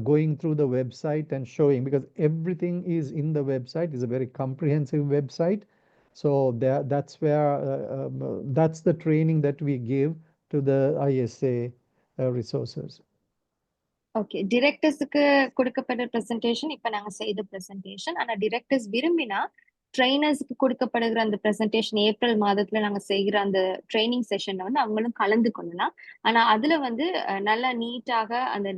Speaker 2: going through the website and showing, because everything is in the website. It's a very comprehensive website. So that's where that's the training that we give to the ISA resources.
Speaker 3: Okay, டிரெக்டர்ஸுக்கு கொடுக்கப்படுற presentation இப்ப நாங்க செய்த presentation. ஆனா directors விரும்பினா ட்ரெயினர்ஸ்க்கு கொடுக்கப்படுகிற அந்த presentation April மாதத்துல நாங்க செய்கிற அந்த ட்ரைனிங் செஷன்ல வந்து அவங்களும் கலந்து கொள்ளலாம். ஆனா அதுல வந்து நல்லா நீட்டாக அந்த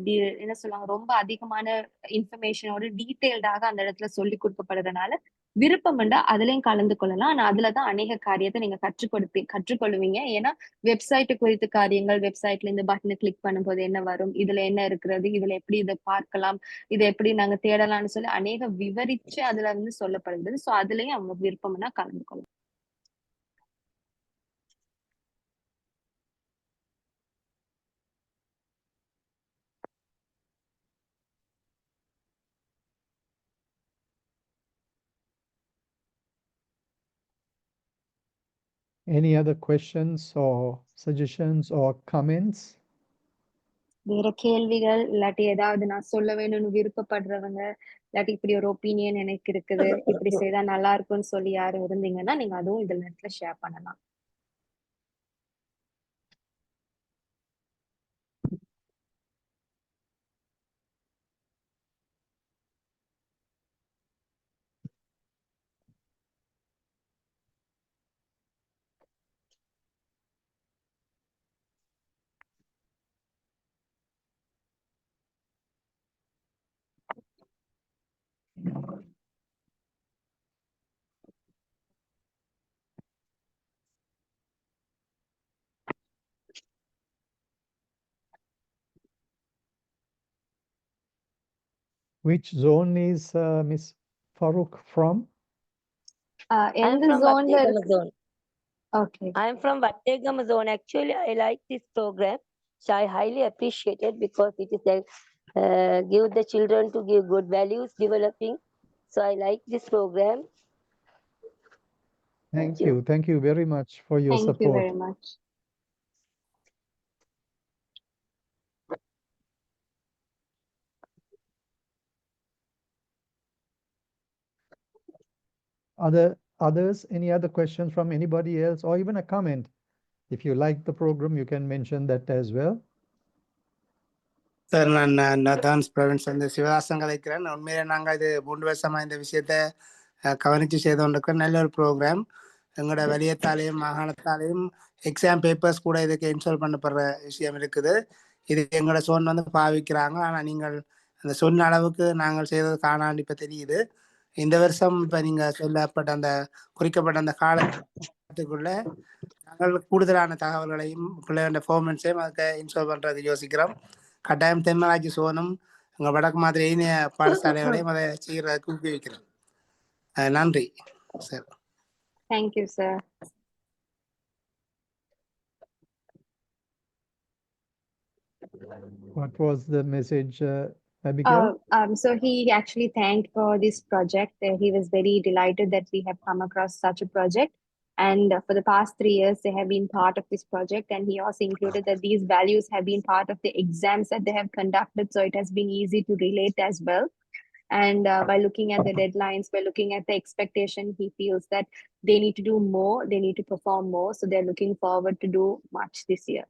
Speaker 3: என்ன சொல்லுவாங்க, ரொம்ப அதிகமான இன்ஃபர்மேஷனோட டீட்டெயில்டாக அந்த இடத்துல சொல்லி கொடுக்கப்படுறதுனால விருப்பம் உண்டா அதுலயும் கலந்து கொள்ளலாம். ஆனா அதுலதான் அநேக காரியத்தை நீங்க கற்றுக்கொள்வீங்க. ஏன்னா வெப்சைட் குறித்த காரியங்கள், வெப்சைட்ல இந்த பட்டனை கிளிக் பண்ணும்போது என்ன வரும், இதுல என்ன இருக்கிறது, இதுல எப்படி இதை பார்க்கலாம், இதை எப்படி நாங்க தேடலாம்னு சொல்லி அநேக விவரிச்சு அதுல வந்து சொல்லப்படுகிறது. சோ அதுலயும் அவங்க விருப்பம்னா கலந்து கொள்ளலாம்.
Speaker 2: Any other questions or suggestions or comments?
Speaker 3: வேற கேள்விகள் இல்லாட்டி ஏதாவது நான் சொல்ல வேணும்னு விருப்பப்படுறவங்க, இல்லாட்டி இப்படி ஒரு ஒப்பீனியன் எனக்கு இருக்குது, இப்படி செய்தா நல்லா இருக்கும்னு சொல்லி யாரும் இருந்தீங்கன்னா நீங்க அதுவும் இதுல நேரத்துல ஷேர் பண்ணலாம்.
Speaker 2: Which zone is Miss Farooq from?
Speaker 4: I'm
Speaker 3: எந்த
Speaker 4: from
Speaker 3: ஜோன்ல
Speaker 4: Vattegama
Speaker 3: இருக்கு?
Speaker 4: zone.
Speaker 3: Okay,
Speaker 4: I'm from Vattegama zone. Actually, I like this program, so I highly appreciate it because it is like give the children to give good values, developing. So I like this program.
Speaker 2: Thank you. Thank you very much for your
Speaker 3: thank you
Speaker 2: support.
Speaker 3: very much.
Speaker 2: Others, any other questions from anybody else, or even a comment? If you like the program, you can mention that as well.
Speaker 5: Sir, நான் dance province வந்து சிவதாசன் கலைக்கிறேன். உண்மையிலே நாங்கள் இது 3 வருஷமாக இந்த விஷயத்தை கவனித்து செய்து கொண்டிருக்கிறோம். நல்ல ஒரு ப்ரோக்ராம். எங்களோட வலியத்தாலேயும் மாகாணத்தாலேயும் எக்ஸாம் பேப்பர்ஸ் கூட இதுக்கு இன்ஸ்டால் பண்ணப்படுற விஷயம் இருக்குது. இது எங்களோட சொன் வந்து பாவிக்கிறாங்க. ஆனால் நீங்கள் அந்த சொன்ன அளவுக்கு நாங்கள் செய்தது காணாண்டு இப்போ தெரியுது. இந்த வருஷம் இப்போ நீங்கள் சொல்லப்பட்ட அந்த குறிக்கப்பட்ட அந்த காலத்துக்குள்ள நாங்கள் கூடுதலான தகவல்களையும் பிள்ளைகளோட பெர்ஃபார்மன்ஸையும் அதுக்கு இன்ஸ்டால் பண்ணுறதுக்கு யோசிக்கிறோம். கட்டாயம் தென்மராட்சி சோனும் எங்கள் வடக்கு மாதிரி இனிய பாடசாலைகளையும் அதை செய்கிறதுக்கு ஊக்குவிக்கிறோம். நன்றி sir.
Speaker 3: Thank you sir.
Speaker 2: What was the message, Abigail?
Speaker 3: So he actually thanked for this project. He was very delighted that we have come across such a project. And for the past 3 years, they have been part of this project. And he also included that these values have been part of the exams that they have conducted. So it has been easy to relate as well. And by looking at the deadlines, by looking at the expectation, he feels that they need to do more, they need to perform more. So they're looking forward to do much this year.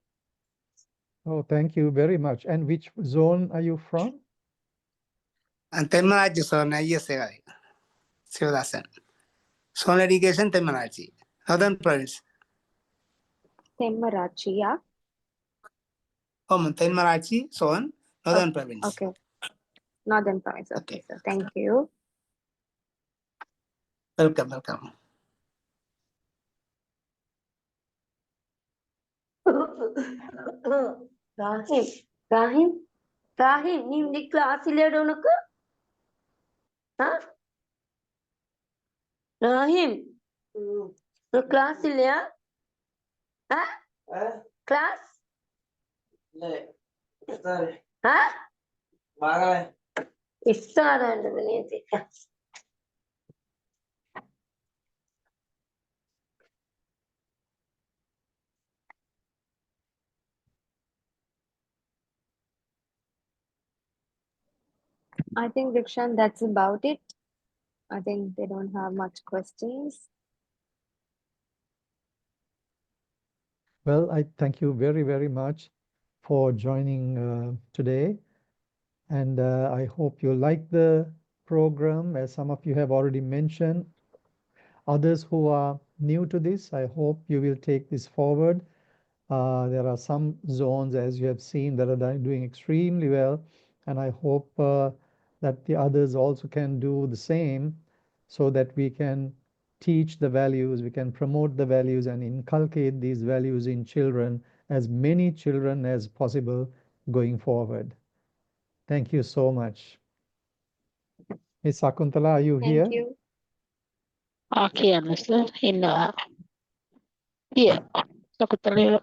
Speaker 2: Oh, thank you very much. And which zone are you from?
Speaker 5: Thenmarachchi zone ISA Sivathasan. Zone education Thenmarachchi, northern province.
Speaker 3: தென்மராட்சியா?
Speaker 5: Thenmarachchi zone, northern province.
Speaker 3: Okay. Northern Province. Okay, sir. Thank you.
Speaker 5: Welcome.
Speaker 4: Rahim நீ இன்னைக்கு class இல்லையாடு உனக்கு? Rahim class இல்லையா? Class இஷ்டாராண்டது நேற்று.
Speaker 3: I think, Rukshan, that's about it. I think they don't have much questions.
Speaker 2: Well, I thank you very, very much for joining today. And I hope you like the program, as some of you have already mentioned. Others who are new to this, I hope you will take this forward. There are some zones, as you have seen, that are doing extremely well, and I hope that the others also can do the same, so that we can teach the values, we can promote the values and inculcate these values in children, as many children as possible going forward. Thank you so much. Ms. Sakuntala, are you here?
Speaker 3: Thank you.
Speaker 1: Okay, understand. Here, Sakutala.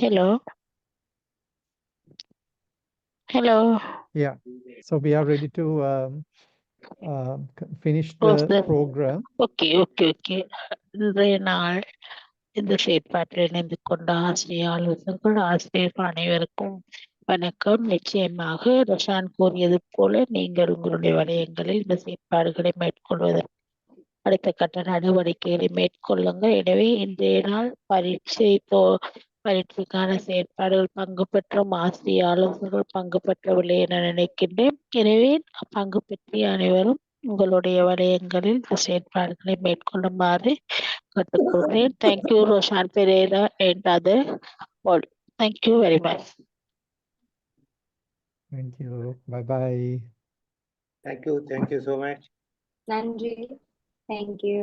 Speaker 1: Hello. Hello.
Speaker 2: Yeah. So we are ready to finish
Speaker 1: Close
Speaker 2: the
Speaker 1: the
Speaker 2: program.
Speaker 1: Okay. இன்றைய நாள் இந்த செயற்பாட்டில் இணைந்து கொண்ட ஆசிரியர்கள் ஆசிரியர்கள் அனைவருக்கும் வணக்கம். நிச்சயமாக ரஷான் கூறியது போல நீங்கள் உங்களுடைய வலயங்களில் இந்த செயற்பாடுகளை மேற்கொள்வதற்கு அடுத்த கட்ட நடவடிக்கைகளை மேற்கொள்ளுங்கள். எனவே இன்றைய நாள் பரீட்சைக்கான செயற்பாடுகள் பங்கு பெற்றும் ஆசிரிய ஆலோசகர்கள் பங்கு பெற்றவில்லை என நினைக்கின்றேன். எனவே பங்கு பெற்றிய அனைவரும் உங்களுடைய வலயங்களில் இந்த செயற்பாடுகளை மேற்கொள்ளுமாறு கேட்டுக்கொள்கிறேன். Thank you Roshan Perera and other all. Thank you very much.
Speaker 2: Thank you. Bye-bye.
Speaker 5: Thank you so much.
Speaker 3: Nandri. Thank you.